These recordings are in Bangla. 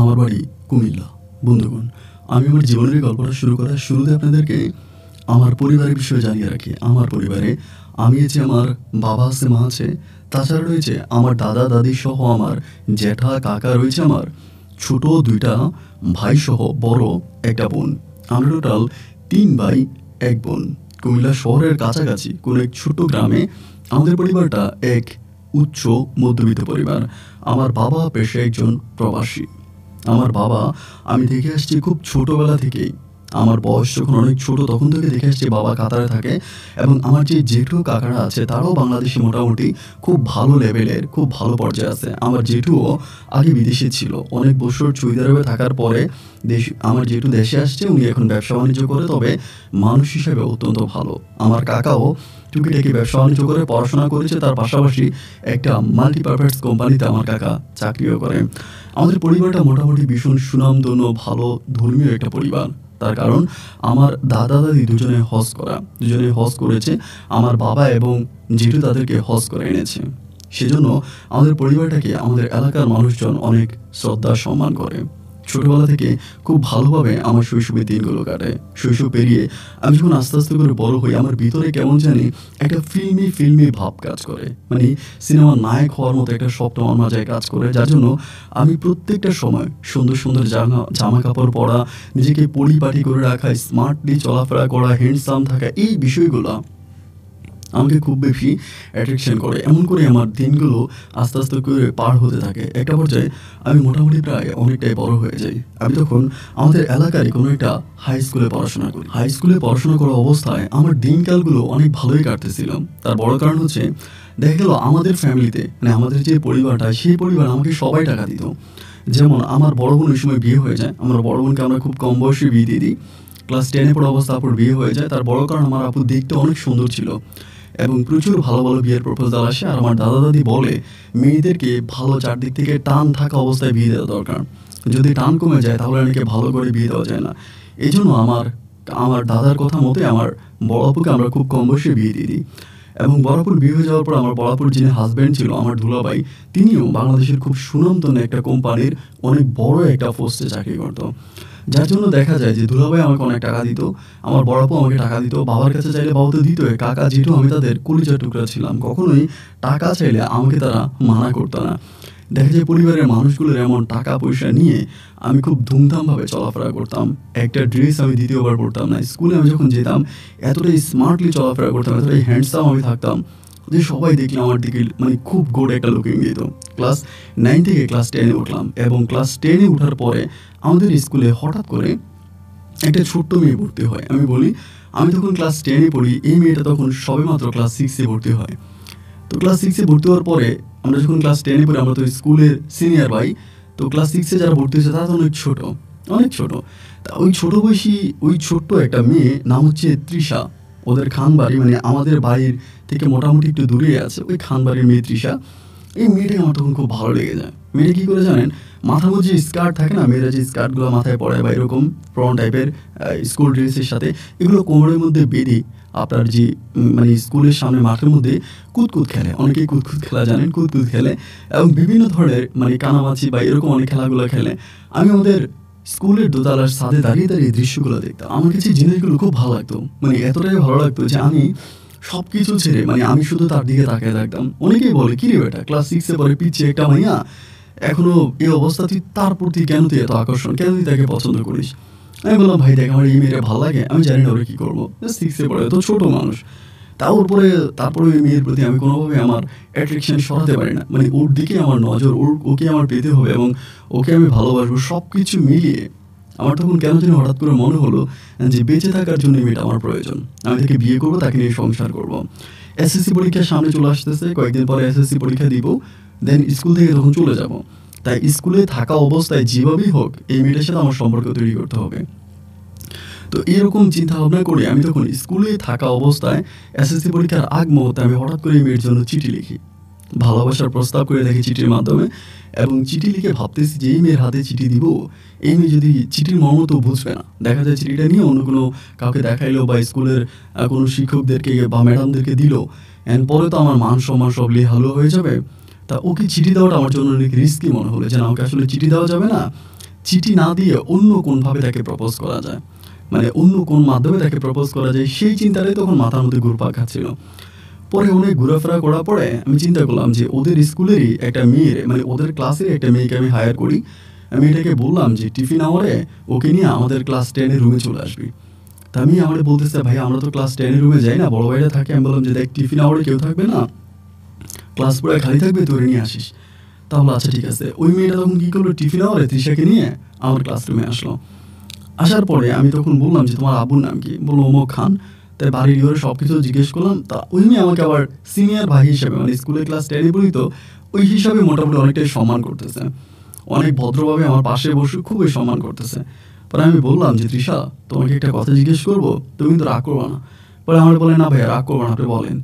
আমার বাড়ি কুমিল্লা। বন্ধুগণ, আমি আমার জীবনের গল্পটা শুরু করার শুরুতে আপনাদেরকে আমার পরিবারের বিষয়ে জানিয়ে রাখি। আমার পরিবারে আমি আছে, আমার বাবা আছে, মা আছে, তাছাড়া রয়েছে আমার দাদা দাদি সহ আমার জ্যাঠা কাকা, রয়েছে আমার ছোট 2টা ভাই সহ বড় একটা বোন। আমরা টোটাল 3 ভাই 1 বোন। কুমিল্লা শহরের কাছাকাছি কোনো এক ছোট্ট গ্রামে আমাদের পরিবারটা এক উচ্চ মধ্যবিত্ত পরিবার। আমার বাবা পেশায় একজন প্রবাসী। আমার বাবা, আমি দেখে আসছি খুব ছোটোবেলা থেকেই, আমার বয়স যখন অনেক ছোট তখন থেকে দেখে আসছি বাবা কাতারে থাকে। এবং আমার যে জেঠু কাকারা আছে তারাও বাংলাদেশে মোটামুটি খুব ভালো লেভেলের, খুব ভালো পর্যায়ে আছে। আমার জেঠুও আগে বিদেশে ছিল, অনেক বছর সৌদি আরবে থাকার পরে আমার জেঠু দেশে আসছে। উনি এখন ব্যবসা বাণিজ্য করে, তবে মানুষ হিসেবে অত্যন্ত ভালো। আমার কাকাও টুকিটাকি ব্যবসা বাণিজ্য করে পড়াশোনা করেছে, তার পাশাপাশি একটা মাল্টিপারপাস কোম্পানিতে আমার কাকা চাকরিও করে। আমাদের পরিবারটা মোটামুটি ভীষণ সুনামধন্য, ভালো ধর্মীয় একটা পরিবার। তার কারণ আমার দাদা দাদি দুজনে হজ করেছে। আমার বাবা এবং জেঠু তাদেরকে হজ করে এনেছে। সেজন্য আমাদের পরিবারটাকে আমাদের এলাকার মানুষজন অনেক শ্রদ্ধা সম্মান করে। ছোটবেলা থেকে খুব ভালোভাবে আমার শৈশবের দিনগুলো কাটে। শৈশব পেরিয়ে আমি যখন আস্তে আস্তে করে বড় হই, আমার ভিতরে কেমন জানি একটা ফিল্মি ভাব কাজ করে, মানে সিনেমার নায়ক হওয়ার মতো একটা স্বপ্ন আমার মাঝে কাজ করে। যার জন্য আমি প্রত্যেকটা সময় সুন্দর সুন্দর জামা কাপড় পরা, নিজেকে পরিপাটি করে রাখা, স্মার্টলি চলাফেরা করা, হ্যান্ডসাম থাকা, এই বিষয়গুলো আমাকে খুব বেশি অ্যাট্রাকশন করে। এমন করে আমার দিনগুলো আস্তে আস্তে করে পার হতে থাকে। একটা পর্যায়ে আমি মোটামুটি প্রায় অনেকটাই বড় হয়ে যাই। আমি তখন আমাদের এলাকায় কোনো একটা হাই স্কুলে পড়াশোনা করি। হাই স্কুলে পড়াশোনা করা অবস্থায় আমার দিনকালগুলো অনেক ভালোই কাটতেছিল। তার বড় কারণ হচ্ছে, দেখা গেল আমাদের ফ্যামিলিতে, মানে আমাদের যে পরিবারটা, সেই পরিবার আমাকে সবাই টাকা দিত। যেমন আমার বড় বোন ওই সময় বিয়ে হয়ে যায়। আমার বড় বোনকে আমরা খুব কম বয়সে বিয়ে দিয়ে দিই। ক্লাস 10-এ পড়া অবস্থা আপুর বিয়ে হয়ে যায়। তার বড় কারণ, আমার আপু দেখতে অনেক সুন্দর ছিল এবং প্রচুর ভালো ভালো বিয়ের প্রপোজাল আসে। আর আমার দাদা দাদি বলে, মেয়েদেরকে ভালো চারদিক থেকে টান থাকা অবস্থায় বিয়ে দেওয়া দরকার, যদি টান কমে যায় তাহলে অনেকে ভালো করে বিয়ে দেওয়া যায় না। এই জন্য আমার দাদার কথা মতে আমার বড় আপুকে আমরা খুব কম বয়সে বিয়ে দিয়ে দিই। এবং বড়াপুর বিয়ে হয়ে যাওয়ার পর আমার বড়াপুর যিনি হাজব্যান্ড ছিল, আমার দুলাভাই, তিনিও বাংলাদেশের খুব সুনামধন্য একটা কোম্পানির অনেক বড় একটা পোস্টে চাকরি করতো। যার জন্য দেখা যায় যে দুলাভাই আমাকে অনেক টাকা দিত, আমার বড়াপু আমাকে টাকা দিত। বাবার কাছে চাইলে বাবা তো দিতই, কাকা যেহেতু আমি তাদের কলিজার টুকরা ছিলাম, কখনোই টাকা চাইলে আমাকে তারা মানা করতো না। দেখা যায় পরিবারের মানুষগুলোর এমন টাকা পয়সা নিয়ে আমি খুব ধুমধামভাবে চলাফেরা করতাম। একটা ড্রেস আমি দ্বিতীয়বার পরতাম না। স্কুলে আমি যখন যেতাম এতটাই স্মার্টলি চলাফেরা করতাম, এতটাই হ্যান্ডসাম আমি থাকতাম যে সবাই দেখলে আমার দিকে মানে খুব গোড একটা লুকিং দিত। ক্লাস 9 থেকে ক্লাস 10-এ উঠলাম এবং ক্লাস 10-এ ওঠার পরে আমাদের স্কুলে হঠাৎ করে একটা ছোট্ট মেয়ে ভর্তি হয়। আমি বলি, আমি তখন ক্লাস 10-এ পড়ি, এই মেয়েটা তখন সবেমাত্র ক্লাস 6-এ ভর্তি হয়। তো ক্লাস 6-এ ভর্তি হওয়ার পরে আমরা যখন ক্লাস 10-এ পড়ি, আমরা তো স্কুলের সিনিয়র ভাই, তো ক্লাস 6-এ যারা ভর্তি হয়েছে তারা তো অনেক ছোট। তা ওই ছোট বয়সী ওই ছোট্ট একটা মেয়ে, নাম হচ্ছে তৃষা। ওদের খানবাড়ি মানে আমাদের বাড়ির থেকে মোটামুটি একটু দূরে আছে, ওই খানবাড়ির মেয়ে তৃষা। এই মেয়েটাকে আমার তখন খুব ভালো লেগে যায়। মেয়েটা কী করে জানেন, মাথার মধ্যে যে স্কার্ট থাকে না, মেয়েরা যে স্কার্টগুলো মাথায় পরায় বা এরকম ফ্রন্ট টাইপের স্কুল ড্রেসের সাথে, এগুলো কোমরের মধ্যে বেঁধে আপনার যে মানে স্কুলের সামনে মাঠের মধ্যে কুতকুত খেলে। অনেকেই কুতকুত খেলা জানেন, কুতকুত খেলে এবং বিভিন্ন ধরনের মানে কানামাছি বা এরকম অনেক খেলাগুলো খেলে। আমি আমাদের স্কুলের দোতলার ছাদে দাঁড়িয়ে দাঁড়িয়ে দৃশ্যগুলো দেখতাম। আমার কাছে জিনিসগুলো খুব ভালো লাগতো, মানে এতটাই ভালো লাগতো যে আমি সব কিছু ছেড়ে মানে আমি শুধু তার দিকে তাকিয়ে থাকতাম। অনেকেই বলে, কি রে বেটা, ক্লাস 6-এ পরে পিছিয়ে একটা মাইয়া, এখনো এই অবস্থা, তুই তার প্রতি কেন তুই এত আকর্ষণ, কেন তুই তাকে পছন্দ করিস? আমি বললাম, ভাই দেখ, আমার এই মেয়েটা ভালো লাগে, আমি জানি না ওরা কী করবো, 6-এ পড়ে, তো ছোটো মানুষ। তারপরে ওই মেয়ের প্রতি আমি কোনোভাবে আমার অ্যাট্রাকশন সরাতে পারি না, মানে ওর দিকে আমার নজর, ওকে আমার পেতে হবে এবং ওকে আমি ভালোবাসবো। সব কিছু মিলিয়ে আমার তখন কেন যেন হঠাৎ করে মনে হলো যে বেঁচে থাকার জন্য মেয়েটা আমার প্রয়োজন, আমি তাকে বিয়ে করবো, তাকে নিয়ে সংসার করবো। এসএসসি পরীক্ষার সামনে চলে আসতেছে, কয়েকদিন পরে এসএসসি পরীক্ষা দিব, দেন স্কুল থেকে তখন চলে যাব। তাই স্কুলে থাকা অবস্থায় যেভাবেই হোক এই মেয়েটার সাথে আমার সম্পর্ক তৈরি করতে হবে। তো এরকম চিন্তা ভাবনা করে আমি তখন স্কুলে থাকা অবস্থায় এসএসসি পরীক্ষার আগ মুহূর্তে আমি হঠাৎ করে এই মেয়ের জন্য চিঠি লিখি, ভালোবাসার প্রস্তাব করে দেখি চিঠির মাধ্যমে। এবং চিঠি লিখে ভাবতেছি যে এই মেয়ের হাতে চিঠি দিব, এই মেয়ে যদি চিঠির মর্ম তো বুঝবে না, দেখা যায় চিঠিটা নিয়ে অন্য কোনো কাউকে দেখাইলো বা স্কুলের কোনো শিক্ষকদেরকে বা ম্যাডামদেরকে দিল, অ্যান্ড পরে তো আমার মান সম্মান সব লেহালো হয়ে যাবে। তা ওকে চিঠি দেওয়াটা আমার জন্য অনেক রিস্কি মনে হলো, যে আমাকে আসলে চিঠি দেওয়া যাবে না, চিঠি না দিয়ে অন্য কোনভাবে তাকে প্রপোজ করা যায়, মানে অন্য কোন মাধ্যমে তাকে প্রপোজ করা যায়, সেই চিন্তাটাই তখন মাথার মধ্যে ঘুরপাক খাচ্ছিল। পরে অনেক ঘোরাফেরা করার পরে আমি চিন্তা করলাম যে ওদের স্কুলেরই একটা মেয়ের, মানে ওদের ক্লাসের একটা মেয়েকে আমি হায়ার করি। আমি এটাকে বললাম যে টিফিন আওয়ারে ওকে নিয়ে আমাদের ক্লাস 10-এর রুমে চলে আসবি। তা আমি আমার বলতেছে, ভাই আমরা তো ক্লাস 10-এর রুমে যাই না, বড় ভাইরা থাকে। আমি বললাম যে দেখ, টিফিন আওয়ারে কেউ থাকবে না, ক্লাস পুরো খালি থাকবে, তোরে নিয়ে আসিস। তাহলে আচ্ছা ঠিক আছে। ওই মেয়েটা তখন কী করলো, টিফিন আওয়ারে তৃষাকে নিয়ে আমার ক্লাসরুমে আসলো। আসার পরে আমি তখন বললাম যে তোমার আব্বুর নাম কি? বললো অমুক খান। তাই বাড়ির ইয়ে সব কিছু জিজ্ঞেস করলাম। তা ওই মেয়ে আমাকে আবার সিনিয়র ভাই হিসাবে, মানে স্কুলে ক্লাস 10-এ পড়ি তো, ওই হিসাবে মোটামুটি অনেকটাই সম্মান করতেছে, অনেক ভদ্রভাবে আমার পাশে বসে খুবই সম্মান করতেছে। পরে আমি বললাম যে তৃষা, তোমাকে একটা কথা জিজ্ঞেস করবো, তুমি কিন্তু রাগ করবা না? পরে আমার বলে, না ভাইয়া রাগ করবা না, আপনি বলেন।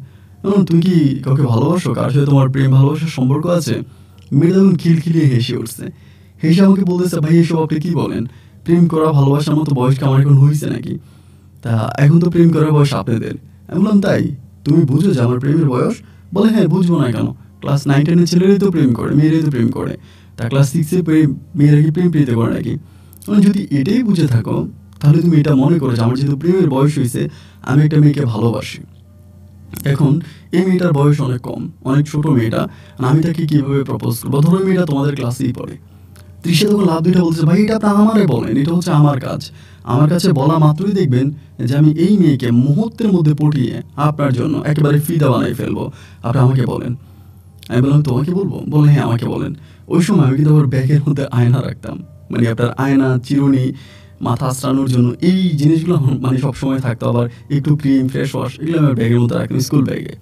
তুমি কি কাউকে ভালোবাসো, কার সাথে তোমার প্রেম ভালোবাসার সম্পর্ক আছে? মেয়েটা তখন খিলখিলিয়ে হেসে উঠছে। হেসে আমাকে বলতেছে, ভাই এসব আপনি কী বলেন, প্রেম করা ভালোবাসার মতো বয়স কি আমার এখন হয়েছে নাকি? তা এখন তো প্রেম করার বয়স আপনাদের। আমি বললাম তাই, তুমি বুঝো যে আমার প্রেমের বয়স? বলে হ্যাঁ বুঝবো না কেন, ক্লাস 9-10-এর ছেলেরাই তো প্রেম করে, মেয়েরাই তো প্রেম করে, তা ক্লাস 6-এ মেয়েরা কি প্রেম পেতে করে নাকি? যদি এটাই বুঝে থাকো তাহলে তুমি এটা মনে করো যে আমার যেহেতু প্রেমের বয়স হয়েছে, আমি একটা মেয়েকে ভালোবাসি। এখন এই মেয়েটার বয়স অনেক কম, অনেক ছোট মেয়েটা, আমি তাকে কীভাবে প্রপোজ করবো? ধরো মেয়েটা তোমাদের ক্লাসেই পড়ে। তৃষা তখন লাভ দুইটা বলছে, ভাই এটা আপনি আমারে বলেন, এটা হচ্ছে আমার কাজ, আমার কাছে বলা মাত্রই দেখবেন যে আমি এই মেয়েকে মুহূর্তের মধ্যে পটিয়ে আপনার জন্য একেবারে ফিদা বানাই ফেলবো, আপনি আমাকে বলেন। আমি বললাম তোমাকে বলবো? বলে হ্যাঁ আমাকে বলেন। ওই সময় আমি কিন্তু আমার ব্যাগের মধ্যে আয়না রাখতাম, মানে আপনার আয়না, চিরুনি, মাথা আঁচড়ানোর জন্য এই জিনিসগুলো মানে সবসময় থাকতো। আবার একটু ক্রিম, ফেস ওয়াশ, এগুলো আমার ব্যাগের মধ্যে রাখতাম স্কুল ব্যাগে।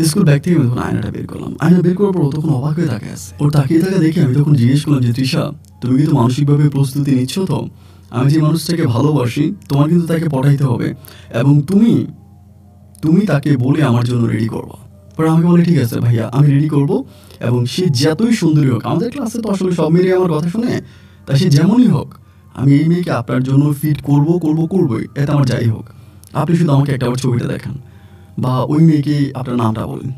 স্কুল ব্যাগ থেকে আমি তখন আয়নাটা বের করলাম। আয়না বের করার পর ও তখন অবাক হয়ে তাকিয়ে আছে। ওর তাকিয়ে থাকা দেখে আমি তখন জিজ্ঞেস করলাম যে তৃষা, তুমি কিন্তু মানসিকভাবে প্রস্তুতি নিচ্ছ তো? আমি যে মানুষটাকে ভালোবাসি, তোমার কিন্তু তাকে পটাইতে হবে, এবং তুমি তাকে বলে আমার জন্য রেডি করবা। পরে আমাকে বলে ঠিক আছে ভাইয়া, আমি রেডি করবো, এবং সে যতই সুন্দরী হোক, আমাদের ক্লাসে তো আসলে সব মেয়েরাই আমার কথা শুনে, তা সে যেমনই হোক, আমি এই মেয়েকে আপনার জন্য ফিট করবোই, এতে আমার যাই হোক। আপনি শুধু আমাকে একটা ছবিটা দেখান, বা ওই মেয়েকে আপনার নামটা বলেন।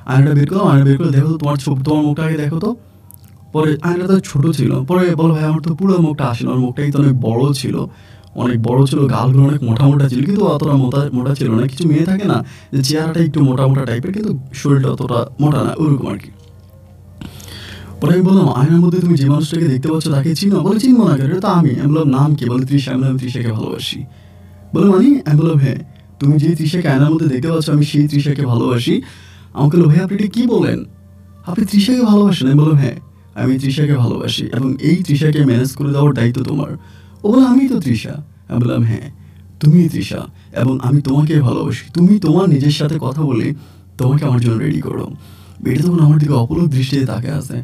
আয়নাটা বের করো, আয়না বের করে দেখো তো তোমার মুখটা আগে দেখো তো। পরে আয়নাটা তো ছোটো ছিল, পরে বলো ভাই আমার তো পুরো মুখটা আসেন, ওর মুখটাই তো অনেক বড় ছিল, গালগুলো অনেক মোটা ছিল, কিন্তু অতটা মোটা ছিল না। কিছু মেয়ে থাকে না যে চেহারাটা একটু মোটা টাইপের, কিন্তু শরীরটা অতটা মোটা না, ওরকম আর কি। পরে আমি বললাম, আয়নার মধ্যে তুমি যে মানুষটাকে দেখতে পাচ্ছ তাকে চিনো? বলে চিনবো না কেন, এটা তো আমি। আমি বললাম নাম কি? বলে তৃষা। আমি বললাম তৃষাকে ভালোবাসি। বলে মানে? আমি বললাম হ্যাঁ, তুমি যে তৃষাকে আয়নার মধ্যে দেখতে পাচ্ছ, আমি সেই তৃষাকে ভালোবাসি। আমাকে বললো, ভাই আপনি এটা কী বলেন, আপনি তৃষাকে ভালোবাসেন? আমি বললাম হ্যাঁ, আমি তৃষাকে ভালোবাসি, এবং এই তৃষাকে ম্যানেজ করে দেওয়ার দায়িত্ব তোমার। ও বলে আমি তো তৃষা। আমি বললাম হ্যাঁ, তুমি তৃষা, এবং আমি তোমাকে ভালোবাসি। তুমি তোমার নিজের সাথে কথা বলে তোমাকে আমার জন্য রেডি করো। এটা তখন আমার দিকে অপলক দৃষ্টিতে তাকে আছে।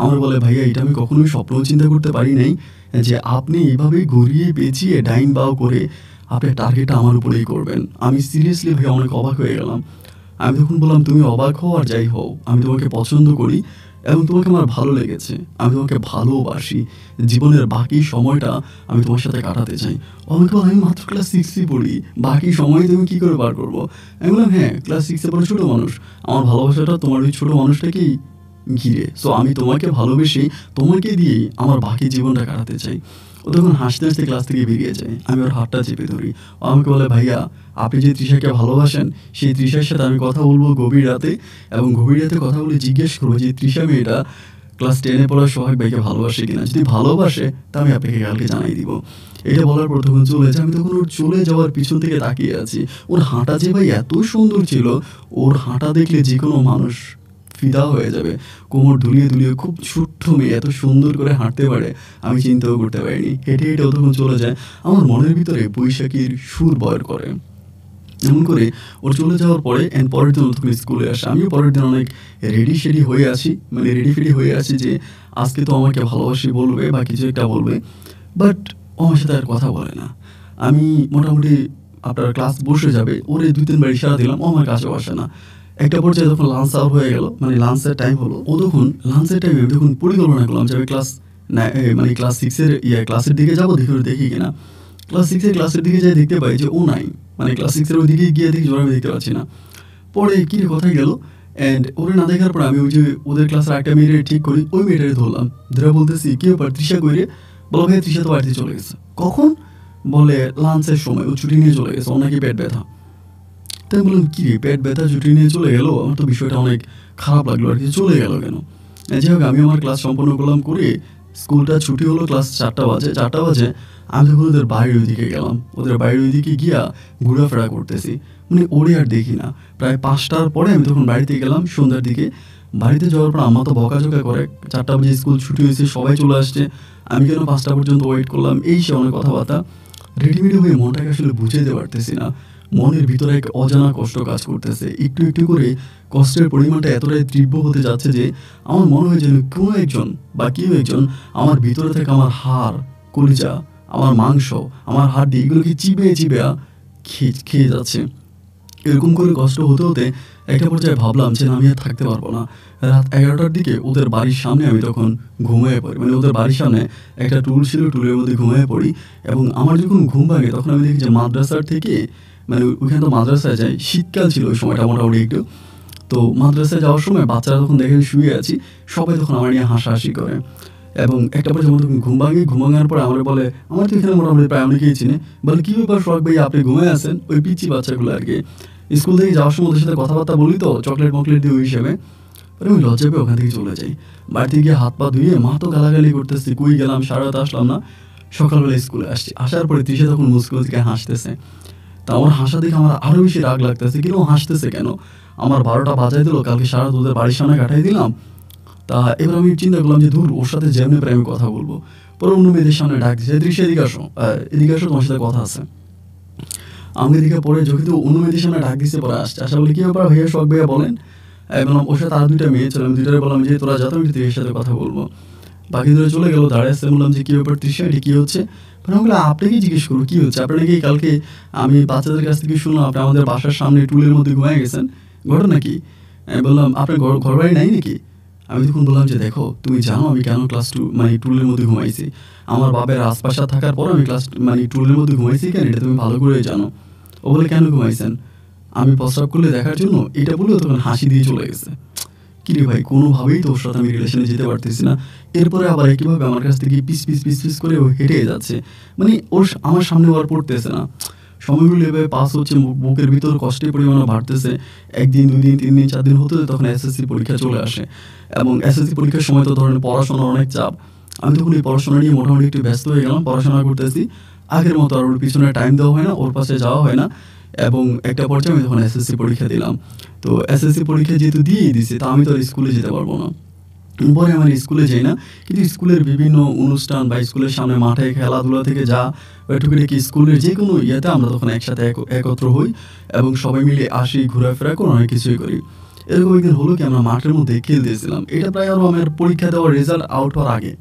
আমার বলে, ভাইয়া এটা আমি কখনোই স্বপ্নও চিন্তা করতে পারি নাই যে আপনি এইভাবে ঘুরিয়ে পেঁচিয়ে ডাইন বাও করে আপনার টার্গেটটা আমার উপরেই করবেন। আমি সিরিয়াসলি ভাই অনেক অবাক হয়ে গেলাম। আমি তখন বললাম, তুমি অবাক হও আর যাই হও, আমি তোমাকে পছন্দ করি, এবং তোমাকে আমার ভালো লেগেছে, আমি তোমাকে ভালোবাসি, জীবনের বাকি সময়টা আমি তোমার সাথে কাটাতে চাই। আমাকে বল, আমি মাত্র ক্লাস 6-এ পড়ি, বাকি সময় তুমি কী করে পার করবো? আমি বললাম হ্যাঁ, ক্লাস 6-এ পড়ে ছোটো মানুষ, আমার ভালোবাসাটা তোমার ওই ছোটো মানুষটাকেই ঘিরে। সো আমি তোমাকে ভালোবেসে তোমাকে দিয়েই আমার বাকি জীবনটা কাটাতে চাই। ও তখন হাসতে হাসতে ক্লাস থেকে বেরিয়ে যায়। আমি ওর হাতটা চেপে ধরি। ও আমাকে বলে, ভাইয়া আপনি যে তৃষাকে ভালোবাসেন, সেই তৃষার সাথে আমি কথা বলবো গভীর রাতে, এবং গভীর রাতে কথা বলে জিজ্ঞেস করবো যে তৃষা মেয়েটা ক্লাস 10-এ পড়া সোহাগ ভাইকে ভালোবাসে কিনা। যদি ভালোবাসে তা আমি আপনাকে কালকে জানাই দিব। এটা বলার পর তখন চলে যায়। আমি তখন ওর চলে যাওয়ার পিছন থেকে তাকিয়ে আছি। ওর হাঁটা যে ভাই এত সুন্দর ছিল, ওর হাঁটা দেখলে যে কোনো মানুষ ফিদা হয়ে যাবে। কোমর দুলিয়ে খুব ছোট্ট মেয়ে এত সুন্দর করে হাঁটতে পারে, আমি চিন্তাও করতে পারিনি। হেঁটে হেঁটে ও তখন চলে যায়। আমার মনের ভিতরে বৈশাখীর সুর বয়র করে। এমন করে ওর চলে যাওয়ার পরে পরের দিন তখন স্কুলে আসে। আমিও পরের দিন অনেক রেডি হয়ে আছি, মানে রেডি হয়ে আছি যে আজকে তো আমাকে ভালোবাসি বলবে বা কিছু একটা বলবে, বাট ও আমার সাথে আর কথা বলে না। আমি মোটামুটি আপনার ক্লাস বসে যাবে, ওরে 2-3 বার ইশারা দিলাম, ও আমার কাছেও আসে না। একটা পর্যায়ে যখন লাঞ্চ আওয়ার হয়ে গেল, মানে লাঞ্চের টাইম হলো, ও তখন লাঞ্চের টাইমে আমি তখন পরিকল্পনা করলাম যে আমি ক্লাস 6-এর ক্লাসের দিকে যাবো, দেখি কিনা। ক্লাস 6-এর ক্লাসের দিকে যাই, দেখতে পাই যে ও নাই, মানে ক্লাস 6-এর ওই দিকে গিয়ে দেখি জোর আমি দেখতে পাচ্ছি না। পরে কী কথাই গেল, ওরে না দেখার পর আমি ওই যে ওদের ক্লাসের একটা মেয়েরে ঠিক করি, ওই মেয়েটারে ধরলাম, ধরে বলতেছি কি ব্যাপার তৃষা কই রে? বলো ভাই তৃষা তো বাড়িতে চলে গেছে। কখন? বলে লাঞ্চের সময়, ও ছুটি নিয়ে চলে গেছে, ওর নাকি পেট ব্যথা। তাই বললাম কি রে, পেট ব্যথা ছুটি নিয়ে চলে গেল? আমার তো বিষয়টা অনেক খারাপ লাগলো আর কি, চলে গেল কেন? যাই হোক, আমি আমার ক্লাস সম্পন্ন করলাম, করে স্কুলটা ছুটি হলো ক্লাস 4টা বাজে। 4টা বাজে আমি তখন ওদের বাড়ির ওইদিকে গেলাম। ওদের বাড়ির ওইদিকে গিয়া ঘোরাফেরা করতেছি, মানে ওরে আর দেখি না। প্রায় 5টার পরে আমি তখন বাড়িতে গেলাম, সন্ধ্যার দিকে। বাড়িতে যাওয়ার পর আম্মা তো বকাঝকা করে, 4টা বাজে স্কুল ছুটি হয়েছে, সবাই চলে আসছে, আমি কেন 5টা পর্যন্ত ওয়েট করলাম, এই সে অনেক কথাবার্তা। রেডিমেডি হয়ে মনটাকে আসলে বুঝাইতে পারতেছি না। মনের ভিতরে এক অজানা কষ্ট কাজ করতেছে, একটু একটু করে কষ্টের পরিমাণটা এতটাই তীব্র হতে যাচ্ছে যে আমার মনে হয় যেন কোনো একজন বা কেউ একজন আমার ভিতরে থেকে আমার হাড়, কলিজা, আমার মাংস, আমার হাড্ডি এগুলোকে চিবে চিবে খেয়ে যাচ্ছে। এরকম করে কষ্ট হতে হতে একটা পর্যায়ে ভাবলাম যে আমি আর থাকতে পারবো না। রাত 11টার দিকে ওদের বাড়ির সামনে আমি তখন ঘুমিয়ে পড়ি, মানে ওদের বাড়ির সামনে একটা টুল ছিল, টুলের মধ্যে ঘুমিয়ে পড়ি। এবং আমার যখন ঘুম ভাঙে তখন আমি দেখি যে মাদ্রাসার থেকে, মানে ওইখানে তো মাদ্রাসায় যাই, শীতকাল ছিল ওই সময়টা মোটামুটি একটু। তো মাদ্রাসায় যাওয়ার সময় বাচ্চারা তখন দেখেন শুয়ে আছি, সবাই তখন আমার নিয়ে হাসাহাসি করে। এবং একটা পর্যায়ে আমার তখন ঘুম ভাঙার পরে আমার বলে, আমার তো এখানে মোটামুটি প্রায় অনেকেই চিনে, বলে কী ব্যাপার সোহাগ ভাই, আপনি ঘুমিয়ে আছেন? ওই পিচ্ছি বাচ্চাগুলো আর কি। স্কুল থেকে যাওয়ার সময় ওদের সাথে কথাবার্তা বলি তো, চকলেট মকলেট দিয়ে ওই হিসেবে। আমি লজ্জা পেয়ে ওখান থেকে চলে যাই। বাড়িতে গিয়ে হাত পা ধুয়ে মা তো গালাগালি করতেছে, কই গেলাম, সারা রাত আসলাম না। সকালবেলা স্কুলে আসছি, আসার পরে তৃষা তখন মুসকুলকে হাসতেছে। তা আমার হাসা দেখে আমার আরও বেশি রাগ লাগতেছে, কেন হাসতেছে কেন? আমার 12টা বাজাই দিল, কালকে সারা ওদের বাড়ির সামনে কাটাই দিলাম। তা এবার আমি চিন্তা করলাম যে দূর, ওর সাথে যেমনি প্রায় আমি কথা বলবো। পরে অন্য মেয়েদের সামনে ডাক দিচ্ছে, তৃষা এদিকে আসো, এদিকে আসো, তোমার সাথে কথা আছে। আমাকে দিকে পরে যখন অন্য মেয়েদের সামনে ডাক দিচ্ছে, পরে আসছে, আসা বলে কী ব্যাপার ভাইয়া, সোহাগ ভাইয়া বলেন। বললাম ওর সাথে আর 2টা মেয়ে ছিল, আমি 2টারে বললাম যে তোরা যাতে, আমি তৃষার সাথে কথা বলবো। বাকি ধরে চলে গেলো, দাঁড়িয়ে আসতে বললাম যে কী ব্যাপার তৃষা, এটি কী হচ্ছে? আমি বললাম আপনাকে জিজ্ঞেস করবো কী হচ্ছে, আপনার নাকি কালকে আমি বাচ্চাদের কাছ থেকে শুনলাম আপনি আমাদের বাসার সামনে টুলের মধ্যে ঘুমিয়ে গেছেন, ঘটনা কি? আমি বললাম আপনার ঘর বাড়ি নাই নাকি? আমি তখন বললাম যে দেখো, তুমি জানো আমি কেন ক্লাস 2 মানে টুলের মধ্যে ঘুমাইছি? আমার বাপের আশপাশা থাকার পর আমি ক্লাস মানে টুলের মধ্যে ঘুমাইছি কেন, এটা তুমি ভালো করে জানো। ও বলে কেন ঘুমাইছেন? আমি প্রস্রাব করলে দেখার জন্য, এটা বলেও তখন হাসি দিয়ে চলে গেছে। কিরে ভাই, কোনোভাবেই তো ওর সাথে আমি রিলেশনে যেতে পারতেছি না। এরপরে আবার একইভাবে আমার কাছ থেকে পিস পিস পিস পিস করে ও হেঁটে যাচ্ছে, মানে ওর আমার সামনে আর পড়তেছে না। সময়গুলো এভাবে পাস হচ্ছে, বুকের ভিতর কষ্টের পরিমাণও বাড়তেছে। 1 দিন 2 দিন 3 দিন 4 দিন হতে তখন এসএসসি পরীক্ষা চলে আসে। এবং এসএসসি পরীক্ষার সময় তো ধরেন পড়াশোনার অনেক চাপ। আমি তখন এই পড়াশোনা নিয়ে মোটামুটি একটু ব্যস্ত হয়ে গেলাম, পড়াশোনা করতেছি। আগের মতো আর ওর পিছনে টাইম দেওয়া হয় না, ওর পাশে যাওয়া হয় না। এবং একটা পর্যায়ে আমি তখন এসএসসি পরীক্ষা দিলাম। তো এসএসসি পরীক্ষা যেহেতু দিয়েই দিছি, তা আমি তো আর স্কুলে যেতে পারবো না। পরে আমার স্কুলে যাই না, কিন্তু স্কুলের বিভিন্ন অনুষ্ঠান বা স্কুলের সামনে মাঠে খেলাধুলা থেকে যা টুকিটাকি স্কুলের যে কোনো ইয়েতে আমরা তখন একসাথে একত্র হই এবং সবাই মিলে আসি, ঘোরাফেরা করে অনেক কিছুই করি। এরকম একদিন হলো কি, আমরা মাঠের মধ্যে খেলতেছিলাম, এটা প্রায় আরও আমার পরীক্ষা দেওয়ার রেজাল্ট আউট হওয়ার আগে।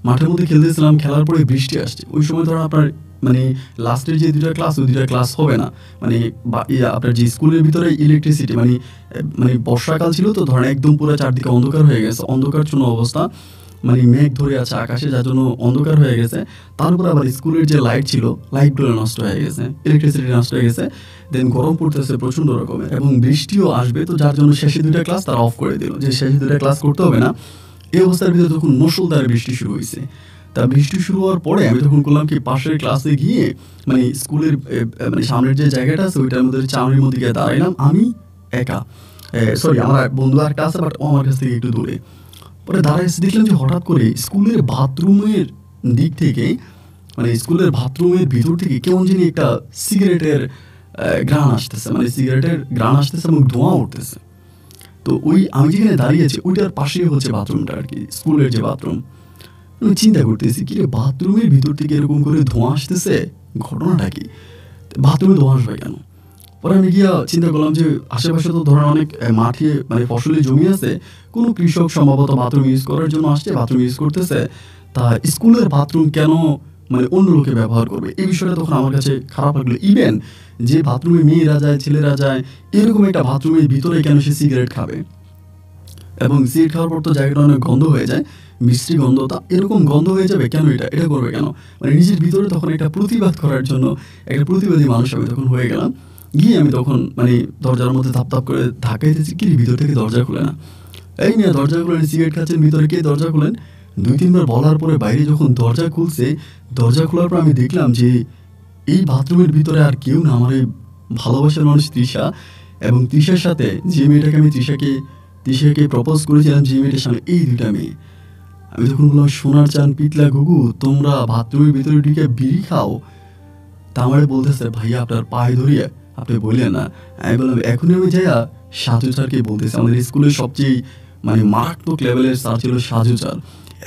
মাঠের মধ্যে খেলতেছিলাম, খেলার পরে বৃষ্টি আসছে। ওই সময় ধরো আপনার মানে লাস্টের যে 2টা ক্লাস, ওই 2টা ক্লাস হবে না, মানে আপনার যে স্কুলের ভিতরে ইলেকট্রিসিটি মানে মানে বর্ষাকাল ছিল তো, ধরেন একদম পুরো চারদিকে অন্ধকার হয়ে গেছে, অন্ধকারচ্ছন্ন অবস্থা, মানে মেঘ ধরে আছে আকাশে, যার জন্য অন্ধকার হয়ে গেছে। তার উপরে আবার স্কুলের যে লাইট ছিল, লাইটগুলো নষ্ট হয়ে গেছে, ইলেকট্রিসিটি নষ্ট হয়ে গেছে। দেন গরম পড়তেছে প্রচণ্ড রকমের, এবং বৃষ্টিও আসবে, তো যার জন্য শেষে 2টা ক্লাস তারা অফ করে দিল, যে শেষে 2টা ক্লাস করতে হবে না। এই অবস্থার ভিতরে তখন মুষলধারে বৃষ্টি শুরু হয়েছে। তা বৃষ্টি শুরু হওয়ার পরে আমি তখন করলাম কি, পাশের ক্লাসে গিয়ে মানে স্কুলের মানে সামনের যে জায়গাটা আছে ওইটার মধ্যে চাউনির মধ্যে গিয়ে দাঁড়াইলাম আমি একা। সরি, আমার বন্ধু একটা আছে, বাট আমার কাছ থেকে একটু দূরে। পরে দাঁড়ায় দেখলাম যে হঠাৎ করে স্কুলের বাথরুমের দিক থেকে, মানে স্কুলের বাথরুমের ভিতর থেকে কেমন জানি একটা সিগারেটের ঘ্রাণ আসতেছে, মানে সিগারেটের ঘ্রাণ আসতেছে এবং ধোঁয়া উঠতেছে। তো ওই আমি যেখানে দাঁড়িয়েছি ওইটার পাশেই হচ্ছে বাথরুমটা আর কি, স্কুলের যে বাথরুম। আমি চিন্তা করতেছি কি রে, বাথরুমের ভিতর থেকে এরকম করে ধোঁয়া আসতেছে, ঘটনাটা কি? বাথরুমে ধোঁয়া আসবে কেন? পরে আমি গিয়া চিন্তা করলাম যে আশেপাশে তো ধরেন অনেক মাঠে মানে ফসলের জমি আছে, কোনো কৃষক সম্ভবত বাথরুম ইউজ করার জন্য আসছে, বাথরুম ইউজ করতেছে। তা স্কুলের বাথরুম কেন মানে অন্য লোকে ব্যবহার করবে, এই বিষয়টা তখন আমার কাছে খারাপ লাগলো। ইভেন যে বাথরুমে মেয়েরা যায়, ছেলেরা যায়, এরকম একটা বাথরুমের ভিতরে কেন সে সিগারেট খাবে? এবং সিগারেট খাওয়ার পর তো জায়গাটা অনেক গন্ধ হয়ে যায়, মিষ্টি গন্ধ। তা এরকম গন্ধ হয়ে যাবে কেন, এটা করবে কেন? মানে নিজের ভিতরে তখন একটা প্রতিবাদ করার জন্য একটা প্রতিবাদী মানুষ আমি তখন হয়ে গেলাম। গিয়ে আমি তখন মানে দরজার মধ্যে ধাপ ধাপ করে ধাক্কাইতেছি, কি ভিতর থেকে দরজা খুলে না। এই নিয়ে দরজা খুলেন, সিগারেট খাচ্ছেন, ভিতরে কে দরজা খুলেন? 2-3 বার বলার পরে বাইরে যখন দরজা খুলছে, দরজা খোলার পর আমি দেখলাম যে এই বাথরুমের ভিতরে আর কেউ না, আমার এই ভালোবাসার মানুষ তৃষা, এবং তৃষার সাথে যে মেয়েটাকে আমি তৃষাকে প্রপোজ করেছিলাম, যে মেয়েটার সামনে এই 2টা মেয়ে। আমি তখন বললাম, সোনার চান পিতলা ঘুঘু, তোমরা বাথরুমের ভিতরে ঢুকে বিড়ি খাও? তা আমারে বলতেছে, ভাইয়া আপনার পায়ে ধরিয়ে আপনি বললেন না। আমি বললাম, এখনই আমি যাইয়া সাজু স্যারকে বলতেছি। আমাদের স্কুলের সবচেয়ে মানে মারাত্মক লেভেলের স্যার ছিল সাজু স্যার,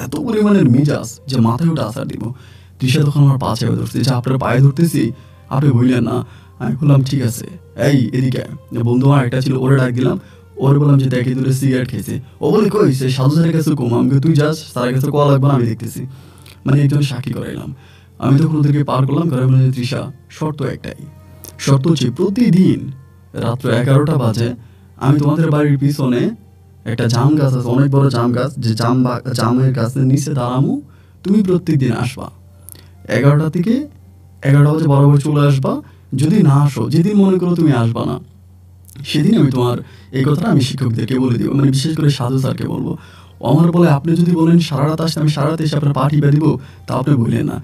এত পরিমাণের মেজাজ যে মাথায় ওটা আসার দিব। তৃষা তখন আমার পা চেপে ধরছে, যে আপনার পায়ে ধরতেছি, আপনি বললেন না। আমি বললাম, ঠিক আছে, এই এদিকে। বন্ধু আমার একটা ছিল, ওরে ডাক দিলাম। ওরে বললাম যে দেখে দূরে সিগারেট খেয়েছে। ও বলে, কই সে সাজু স্যারের কাছে কম। আমি তুই যাস, স্যারের কাছে কোয়া লাগবে না, আমি দেখতেছি। মানে একজন সাক্ষী করাইলাম। আমি তখন ওদেরকে পার করলাম, করে বললাম, তৃষা শর্ত একটাই, শর্ত হচ্ছে প্রতিদিন রাত্র 11টা বাজে আমি তোমাদের বাড়ির পিছনে একটা জাম গাছ আছে, অনেক বড় জাম গাছ, যে জামের গাছের নিচে দাঁড়ামু, তুমি প্রত্যেকদিন আসবা 11টা থেকে 11টা বাজে বরাবর চলে আসবা। যদি না আসো, যেদিন মনে করো তুমি আসবা না, সেদিন আমি তোমার এই কথাটা আমি শিক্ষকদেরকে বলে দিব, মানে বিশেষ করে সাধু স্যারকে বলবো। ও আমার বলে, আপনি যদি বলেন সারা রাত আসতে, আমি সারা রাত এসে আপনার পাঠিয়ে দিব, তা আপনি বললেন না।